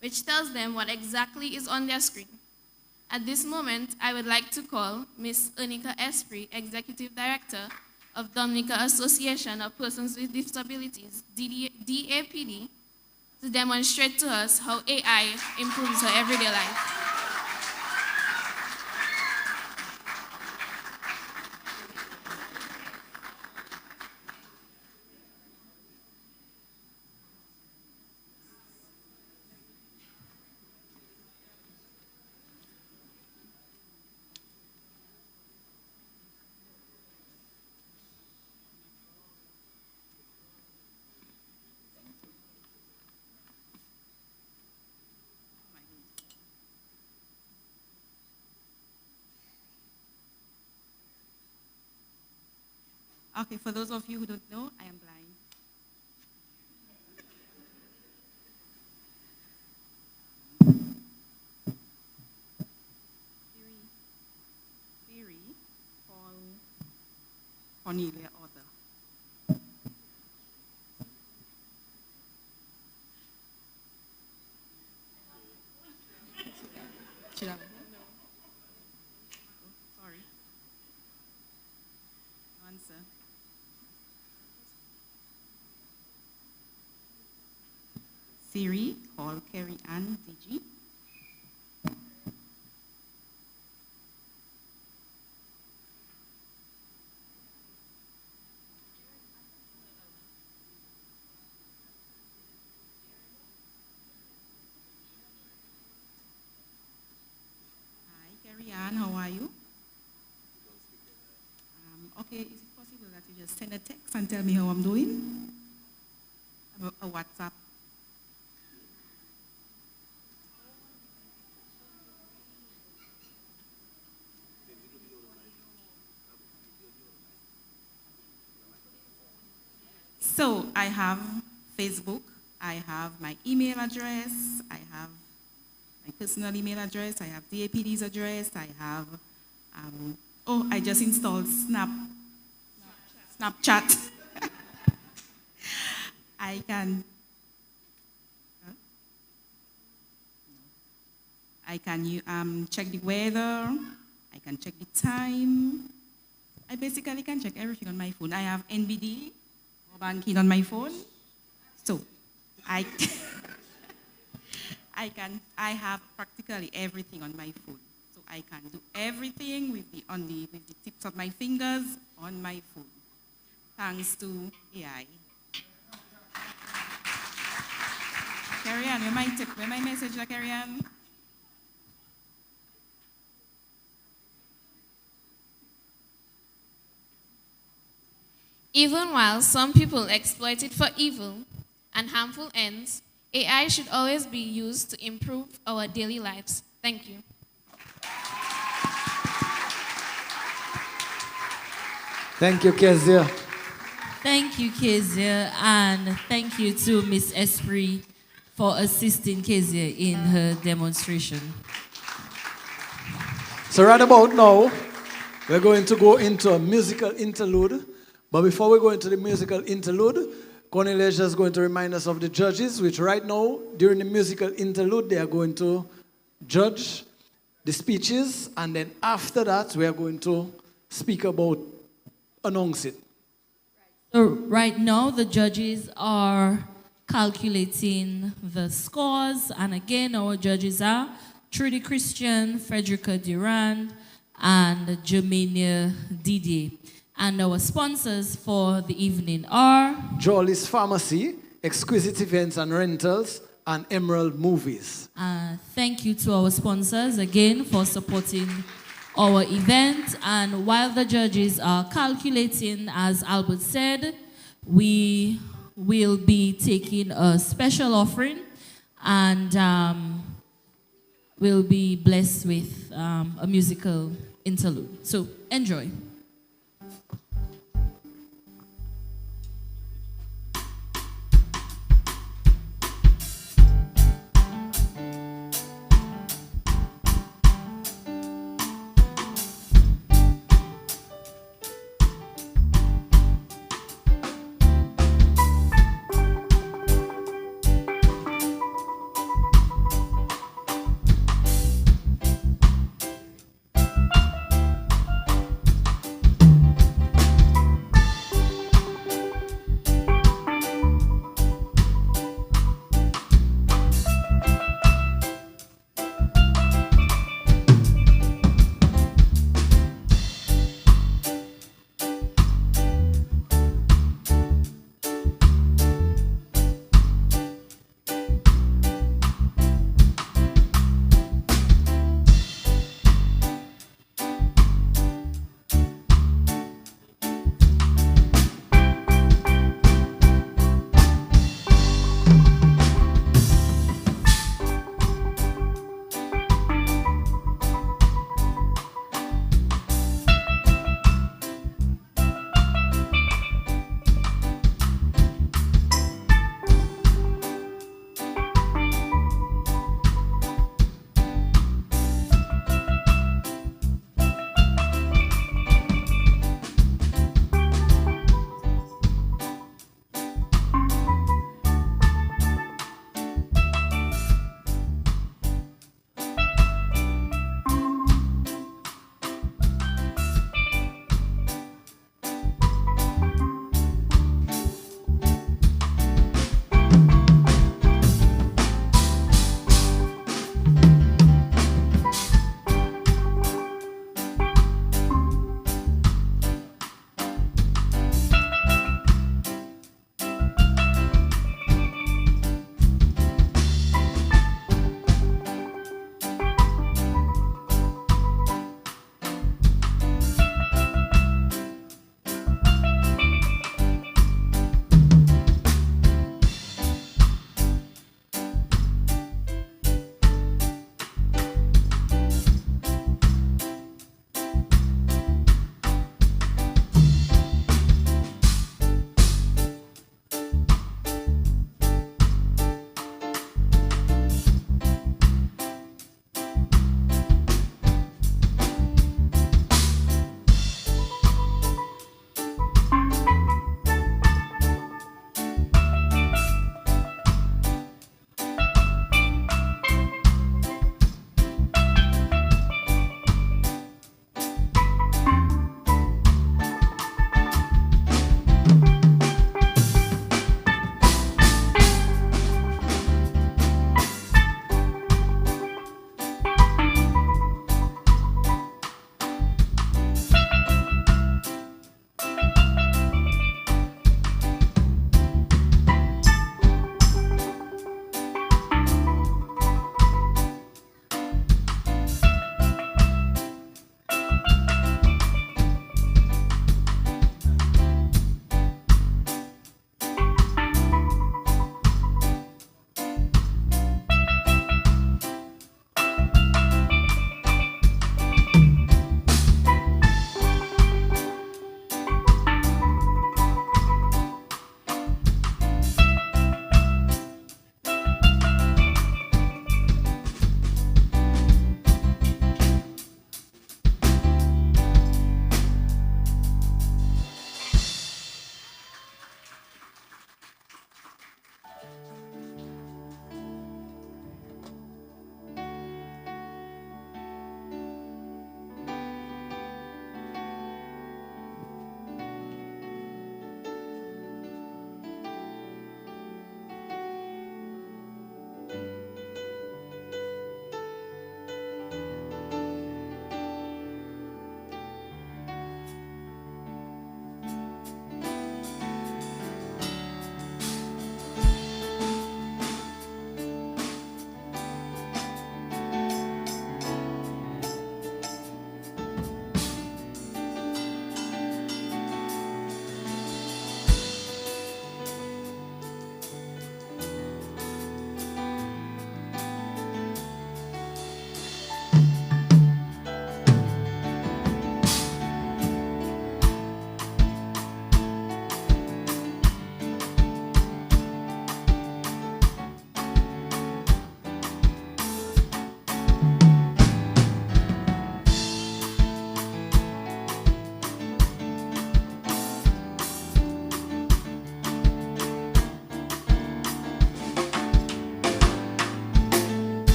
which tells them what exactly is on their screen. At this moment, I would like to call Ms. Unica Esprit, Executive Director of Dominica Association of Persons with Disabilities, DAPD, to demonstrate to us how AI improves her everyday life. Okay, for those of you who don't know, I am blind. Siri, call Cornelia Author. Should I? Sorry. Answer. Siri, call Carrie Ann DG. Hi, Carrie Ann, how are you? Okay, is it possible that you just send a text and tell me how I'm doing? A WhatsApp. So I have Facebook, I have my email address, I have my personal email address, I have DAPD's address, I have, I just installed Snapchat. I can check the weather, I can check the time. I basically can check everything on my phone. I have NBD banking on my phone, so I have practically everything on my phone. So I can do everything with the tips of my fingers on my phone, thanks to AI. Carrie Ann, where my message, Carrie Ann? Even while some people exploit it for evil and harmful ends, AI should always be used to improve our daily lives. Thank you. Thank you, Kezia. Thank you, Kezia, and thank you to Miss Esprit for assisting Kezia in her demonstration. So right about now, we're going to go into a musical interlude. But before we go into the musical interlude, Cornelia is just going to remind us of the judges, which right now, during the musical interlude, they are going to judge the speeches, and then after that, we are going to speak about announce it. So right now, the judges are calculating the scores, and again, our judges are Trudy Christian, Frederica Durand, and Germania Didier. And our sponsors for the evening are Jolly's Pharmacy, Exquisite Events and Rentals, and Emerald Movies. Thank you to our sponsors again for supporting our event. And while the judges are calculating, as Albert said, we will be taking a special offering, and we'll be blessed with a musical interlude. So enjoy.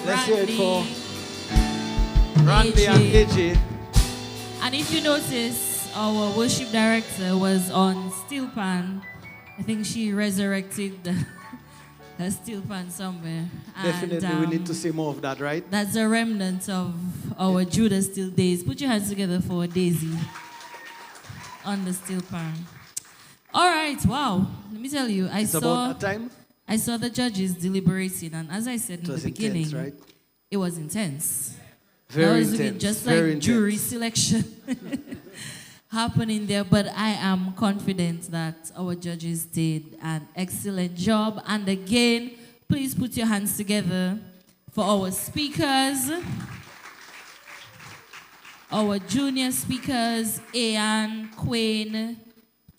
Let's hear it for Randy and AJ. And if you notice, our worship director was on steel pan. I think she resurrected her steel pan somewhere. Definitely, And, we need to see more of that, right? That's a remnant of our Judah Steel days. Put your hands together for Daisy on the steel pan. All right, wow. Let me tell you, I saw the judges deliberating, and as I said in the beginning, intense, right? It was intense. Very intense. intense. Just very like jury selection happening there, but I am confident that our judges did an excellent job. And again, please put your hands together for our speakers, our junior speakers, Ayan, Quinn,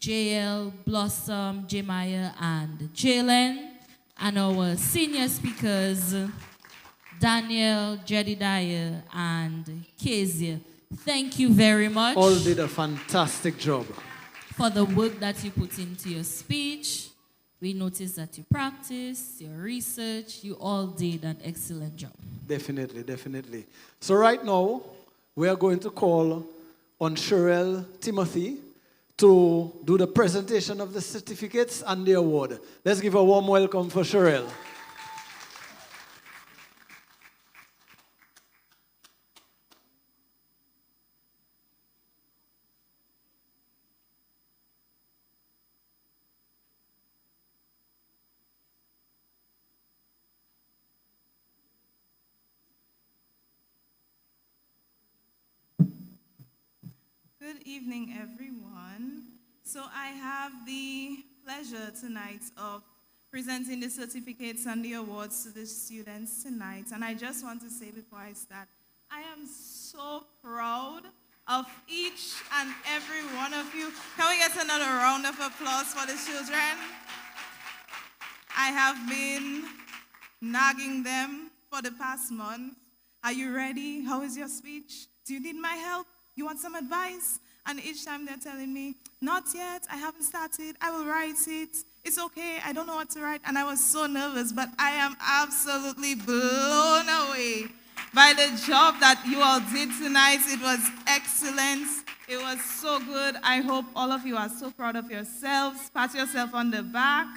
JL, Blossom, Jemiah, and Jalen, and our senior speakers, Daniel, Jedidiah, and Kezia. Thank you very much. All did a fantastic job. For the work that you put into your speech. We noticed that you practiced, your research, you all did an excellent job. Definitely, definitely. So right now, we are going to call on Cheryl Timothy to do the presentation of the certificates and the award. Let's give a warm welcome for Cheryl. Good evening, everyone. So I have the pleasure tonight of presenting the certificates and the awards to the students tonight. And I just want to say before I start, I am so proud of each and every one of you. Can we get another round of applause for the children? I have been nagging them for the past month. Are you ready? How is your speech? Do you need my help? You want some advice? And each time they're telling me, not yet, I haven't started, I will write it. It's okay, I don't know what to write. And I was so nervous, but I am absolutely blown away by the job that you all did tonight. It was excellent. It was so good. I hope all of you are so proud of yourselves. Pat yourself on the back.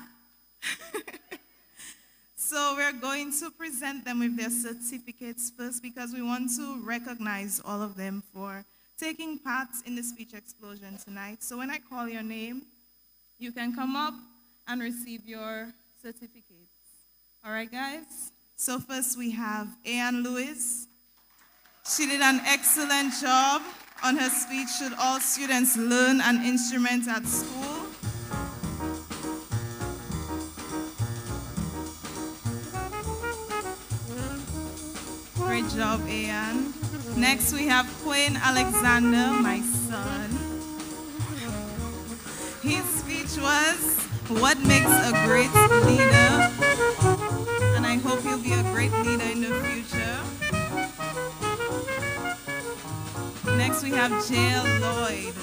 So we're going to present them with their certificates first because we want to recognize all of them for taking part in the speech explosion tonight. So when I call your name, you can come up and receive your certificates. All right, guys? So first we have Ayan Lewis. She did an excellent job on her speech, Should All Students Learn an Instrument at School? Great job, Ayan. Next, we have Quinn Alexander, my son. His speech was, what makes a great leader? And I hope you'll be a great leader in the future. Next, we have Jael Lloyd.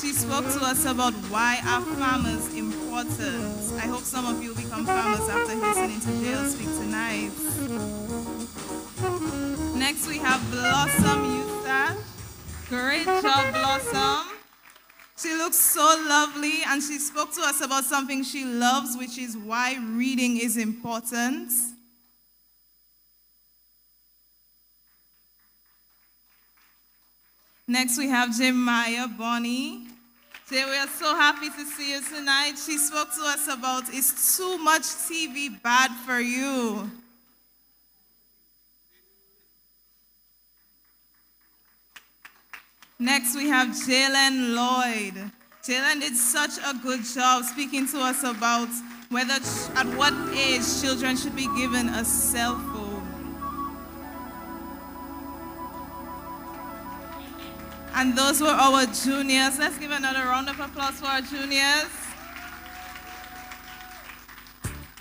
She spoke to us about why are farmers important. I hope some of you will become farmers after listening to Jael speak tonight. Next, we have Blossom Youssef. Great job, Blossom. She looks so lovely, and she spoke to us about something she loves, which is why reading is important. Next, we have Jemiah Bonnie. Jay, we are so happy to see you tonight. She spoke to us about, is too much TV bad for you? Next, we have Jalen Lloyd. Jalen did such a good job speaking to us about whether, at what age children should be given a cell phone. And those were our juniors. Let's give another round of applause for our juniors.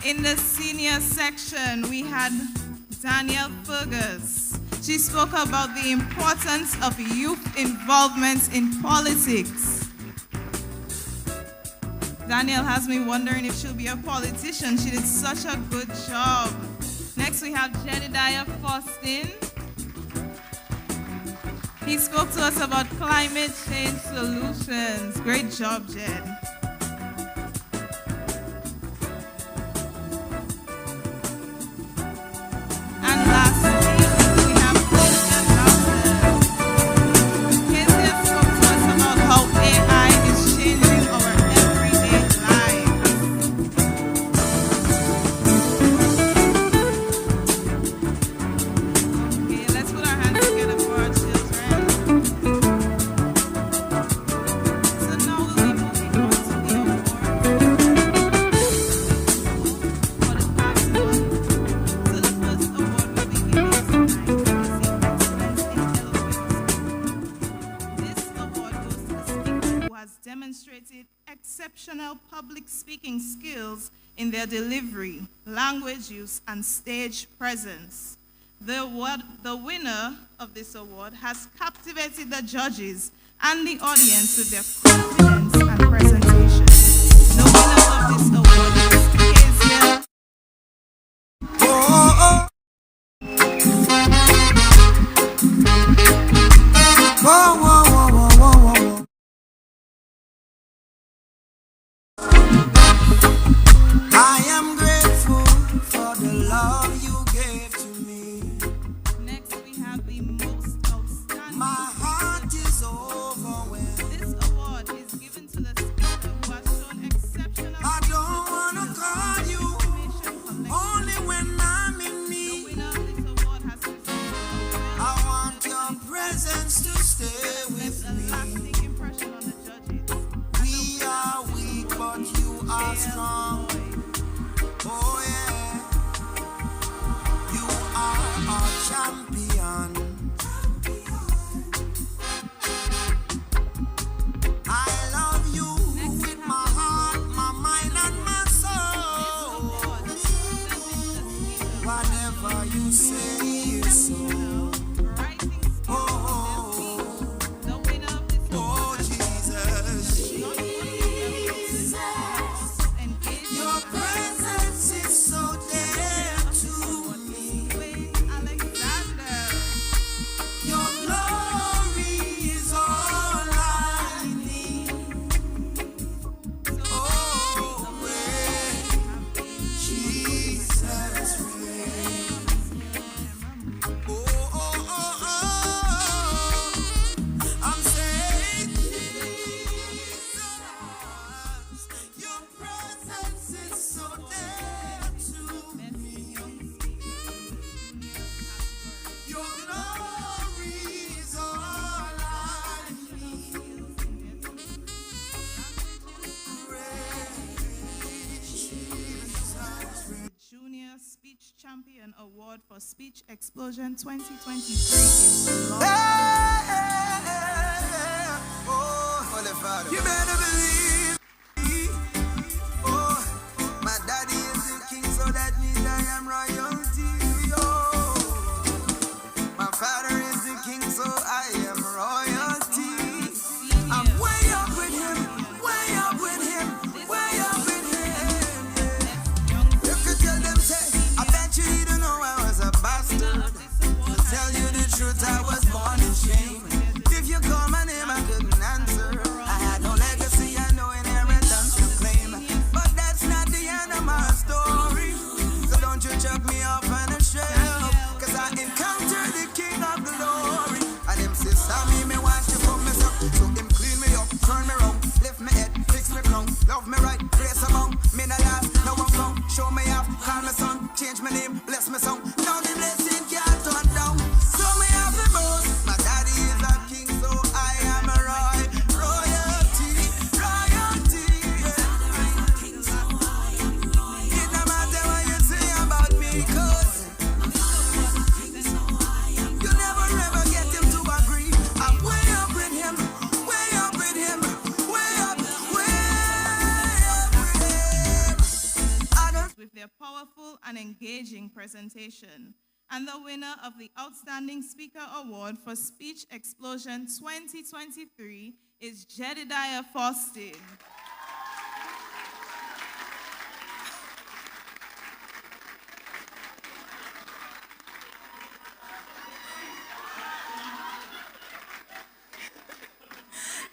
In the senior section, we had Danielle Fergus. She spoke about the importance of youth involvement in politics. Danielle has me wondering if she'll be a politician. She did such a good job. Next, we have Jedediah Faustin. He spoke to us about climate change solutions. Great job, Jed. And lastly, we have Kezia Johnson. Kezia spoke to us about how AI is changing our everyday lives. Okay, let's put our hands together for our children. So now we'll be moving on to the awards for the past month. So the first award we'll be giving tonight is the Excellence in Eloquence. This award goes to the speaker who has demonstrated exceptional public speaking skills in their delivery, language use, and stage presence. The winner of this award has captivated the judges and the audience with their confidence and presentation. The winner of this award is Kezia. I am grateful for the love you gave to me. Next, we have the most outstanding. My heart is overwhelmed. This award is given to the speaker who has shown exceptional. I don't want to call you only when I'm in The need. winner of this award has presented I want your presence to stay with a me. lasting impression on the judges. We are weak, but you are strong. Oh yeah, you are our champion. I love you with my heart, my mind, and my soul. Whatever you say is so. Oh, Jesus. Your presence is so dear to me. Your glory is all I need. Oh, reign, Jesus, reign. Oh, oh, oh, oh. I'm saying, Jesus, your presence is so dear to me. Your glory is all I need. Junior Speech Champion Award for Speech Explosion 2023 is Lord. Oh, Holy Father, you better believe me. Oh, my daddy is the king, so that means I am royalty. Oh, my father is the king, so I am royalty. I'm way up with him, way up with him, way up with him. You could tell them, say, I bet you didn't know I was a bastard. To tell you the truth, I was born in shame. If you call my name, I couldn't answer. I had no legacy, I no inheritance to claim. But that's not the end of my story. So don't you chuck me off on a shelf. Cause I encountered the King of Glory. And him say, Sammy, me want you for me up. So him clean me up, turn me round, lift me head, fix me crown, love me right, grace among. Me no last, now I'm gone. Show me off, call me son, change my name, bless me song. Now the blessing can't turn down. So me have the boast. My daddy is a king, so I am a royalty, royalty. It no matter what you say about me, cause you never ever get him to agree. I'm way up with him, way up with him, way up with him. With their powerful and engaging presentation. And the winner of the Outstanding Speaker Award for Speech Explosion 2023 is Jedediah Faustin.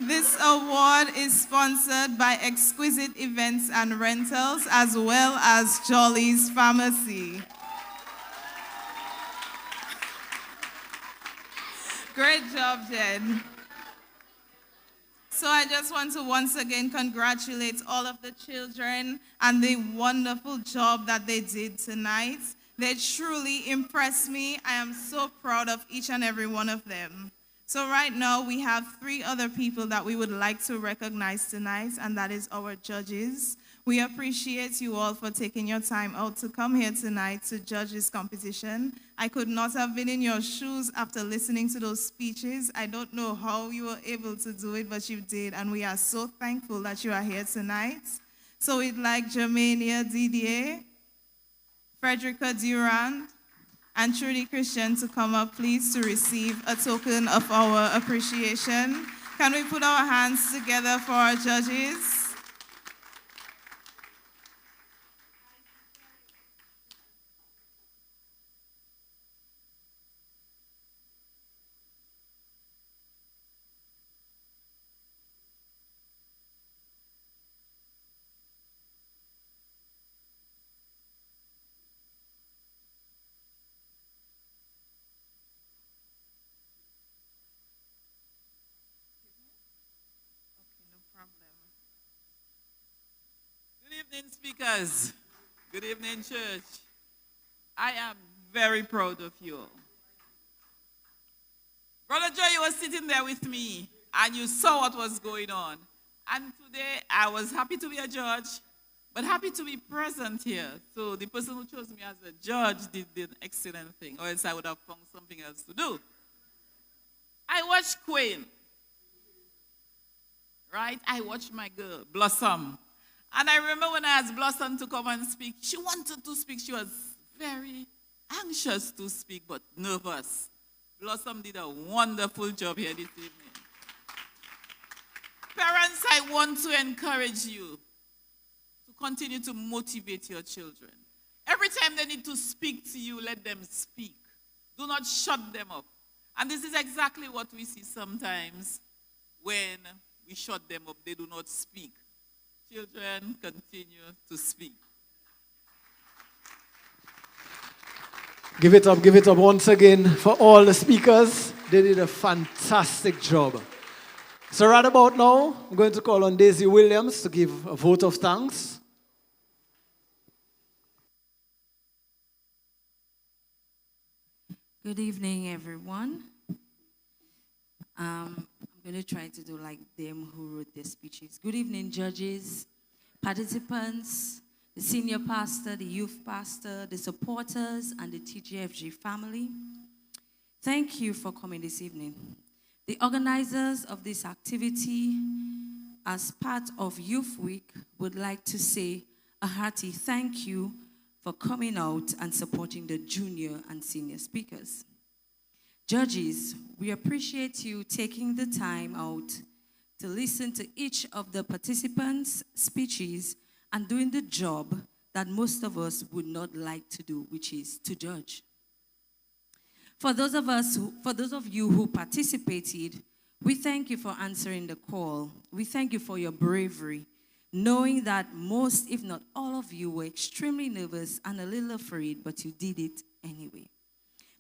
This award is sponsored by Exquisite Events and Rentals as well as Jolly's Pharmacy. Great job, Jen. So I just want to once again congratulate all of the children and the wonderful job that they did tonight. They truly impressed me. I am so proud of each and every one of them. So right now we have 3 other people that we would like to recognize tonight, and that is our judges. We appreciate you all for taking your time out to come here tonight to judge this competition. I could not have been in your shoes after listening to those speeches. I don't know how you were able to do it, but you did, and we are so thankful that you are here tonight. So we'd like Germania Didier, Frederica Durand, and Trudy Christian to come up, please, to receive a token of our appreciation. Can we put our hands together for our judges? Good evening, speakers. Good evening, church. I am very proud of you. Brother Joe, you were sitting there with me, and you saw what was going on. And today, I was happy to be a judge, but happy to be present here. So the person who chose me as a judge did an excellent thing, or else I would have found something else to do. I watched Queen, right? I watched my girl, Blossom. And I remember when I asked Blossom to come and speak, she wanted to speak. She was very anxious to speak, but nervous. Blossom did a wonderful job here this evening. Parents, I want to encourage you to continue to motivate your children. Every time they need to speak to you, let them speak. Do not shut them up. And this is exactly what we see sometimes when we shut them up. They do not speak. Children continue to speak. Give it up once again for all the speakers. They did a fantastic job. So right about now, I'm going to call on Daisy Williams to give a vote of thanks. Good evening, everyone. I'm going to try to do like them who wrote their speeches. Good evening, judges, participants, the senior pastor, the youth pastor, the supporters, and the TGFG family. Thank you for coming this evening. The organizers of this activity, as part of Youth Week, would like to say a hearty thank you for coming out and supporting the junior and senior speakers. Judges, we appreciate you taking the time out to listen to each of the participants' speeches and doing the job that most of us would not like to do, which is to judge. For those of you who participated, we thank you for answering the call. We thank you for your bravery, knowing that most, if not all of you, were extremely nervous and a little afraid, but you did it anyway.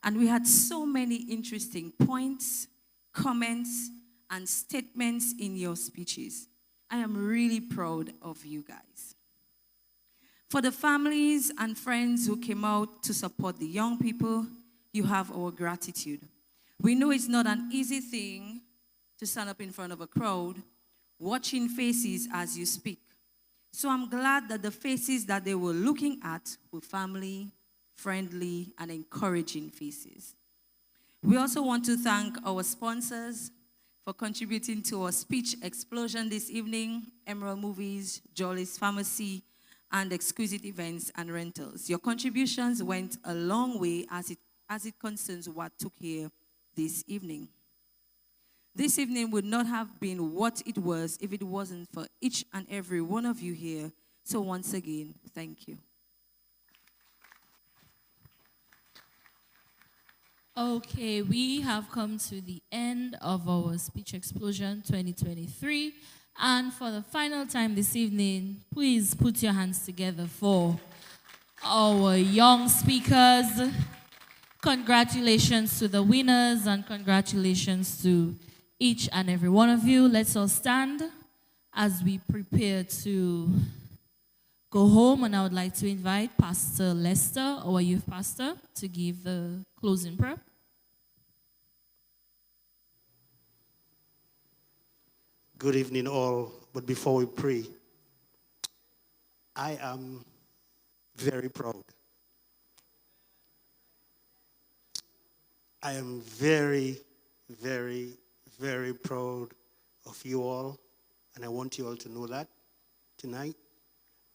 And we had so many interesting points, comments, and statements in your speeches. I am really proud of you guys. For the families and friends who came out to support the young people, you have our gratitude. We know it's not an easy thing to stand up in front of a crowd, watching faces as you speak. So I'm glad that the faces that they were looking at were family, friendly, and encouraging faces. We also want to thank our sponsors for contributing to our speech explosion this evening: Emerald Movies, Jolly's Pharmacy, and Exquisite Events and Rentals. Your contributions went a long way as it concerns what took here this evening. This evening would not have been what it was if it wasn't for each and every one of you here. So once again, thank you. Okay, we have come to the end of our Speech Explosion 2023. And for the final time this evening, please put your hands together for our young speakers. Congratulations to the winners and congratulations to each and every one of you. Let's all stand as we prepare to go home, and I would like to invite Pastor Lester, our youth pastor, to give the closing prayer. Good evening, all. But before we pray, I am very proud. I am very, very, very proud of you all, and I want you all to know that tonight.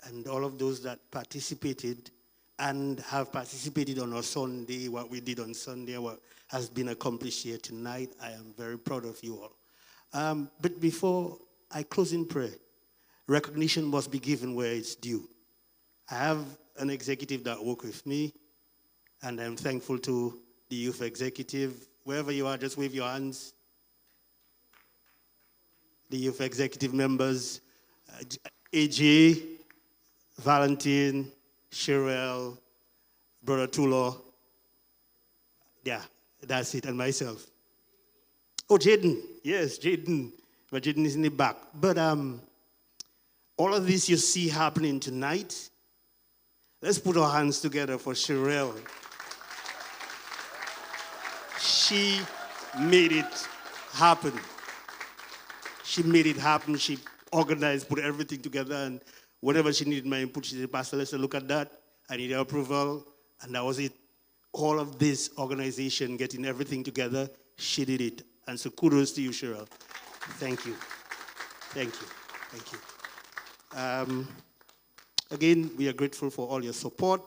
And all of those that participated and have participated on our Sunday, what we did on Sunday, what has been accomplished here tonight, I am very proud of you all. But before I close in prayer, recognition must be given where it's due. I have an executive that worked with me, and I'm thankful to the youth executive. Wherever you are, just wave your hands. The youth executive members, AJ, Valentine, Sherelle, Brother Tulo. Yeah, that's it, and myself. Oh, Jaden. Yes, Jaden. But Jaden is in the back. But all of this you see happening tonight, let's put our hands together for Sherelle. She made it happen. She made it happen. She organized, put everything together, and whatever she needed my input, she said, Pastor, let's look at that. I need your approval. And that was it. All of this organization, getting everything together, she did it. And so kudos to you, Cheryl. Thank you. Thank you. Thank you. Again, we are grateful for all your support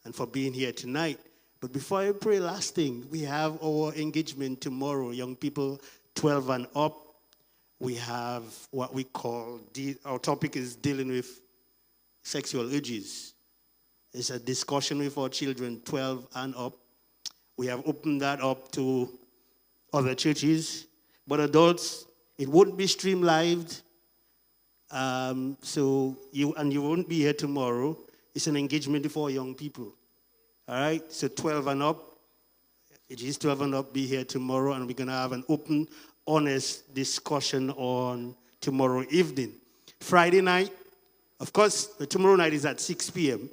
and for being here tonight. But before I pray, last thing, we have our engagement tomorrow. Young people 12 and up. We have what we call, our topic is dealing with sexual urges. It's a discussion with our children 12 and up. We have opened that up to other churches. But adults, it won't be streamed live. So you won't be here tomorrow. It's an engagement for young people. All right? So 12 and up. It is 12 and up. Be here tomorrow, and we're going to have an open, honest discussion on tomorrow evening. Friday night, of course, tomorrow night is at 6 p.m.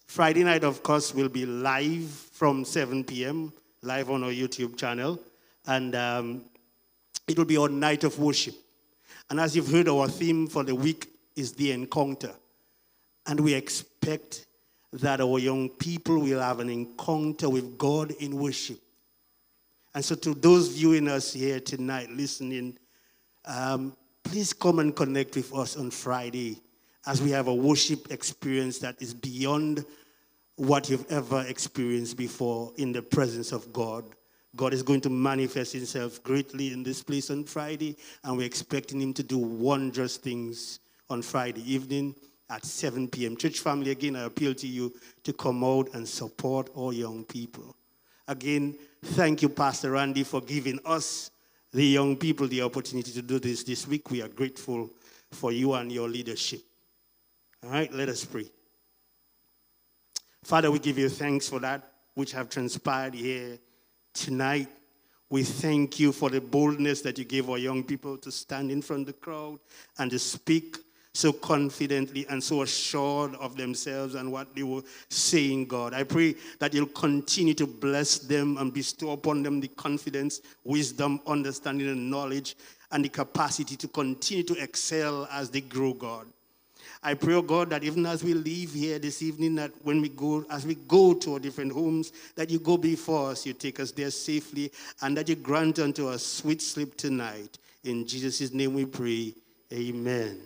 Friday night, of course, will be live from 7 p.m., live on our YouTube channel. And it will be our night of worship. And as you've heard, our theme for the week is the encounter. And we expect that our young people will have an encounter with God in worship. And so to those viewing us here tonight, listening, please come and connect with us on Friday as we have a worship experience that is beyond what you've ever experienced before in the presence of God. God is going to manifest himself greatly in this place on Friday, and we're expecting him to do wondrous things on Friday evening at 7 p.m. Church family, again, I appeal to you to come out and support all young people. Again, thank you, Pastor Randy, for giving us, the young people, the opportunity to do this week. We are grateful for you and your leadership. All right, let us pray. Father, we give you thanks for that which have transpired here tonight. We thank you for the boldness that you gave our young people to stand in front of the crowd and to speak so confidently and so assured of themselves and what they were saying, God. I pray that you'll continue to bless them and bestow upon them the confidence, wisdom, understanding, and knowledge, and the capacity to continue to excel as they grow, God. I pray, oh God, that even as we leave here this evening, that as we go to our different homes, that you go before us, you take us there safely, and that you grant unto us sweet sleep tonight. In Jesus' name we pray. Amen.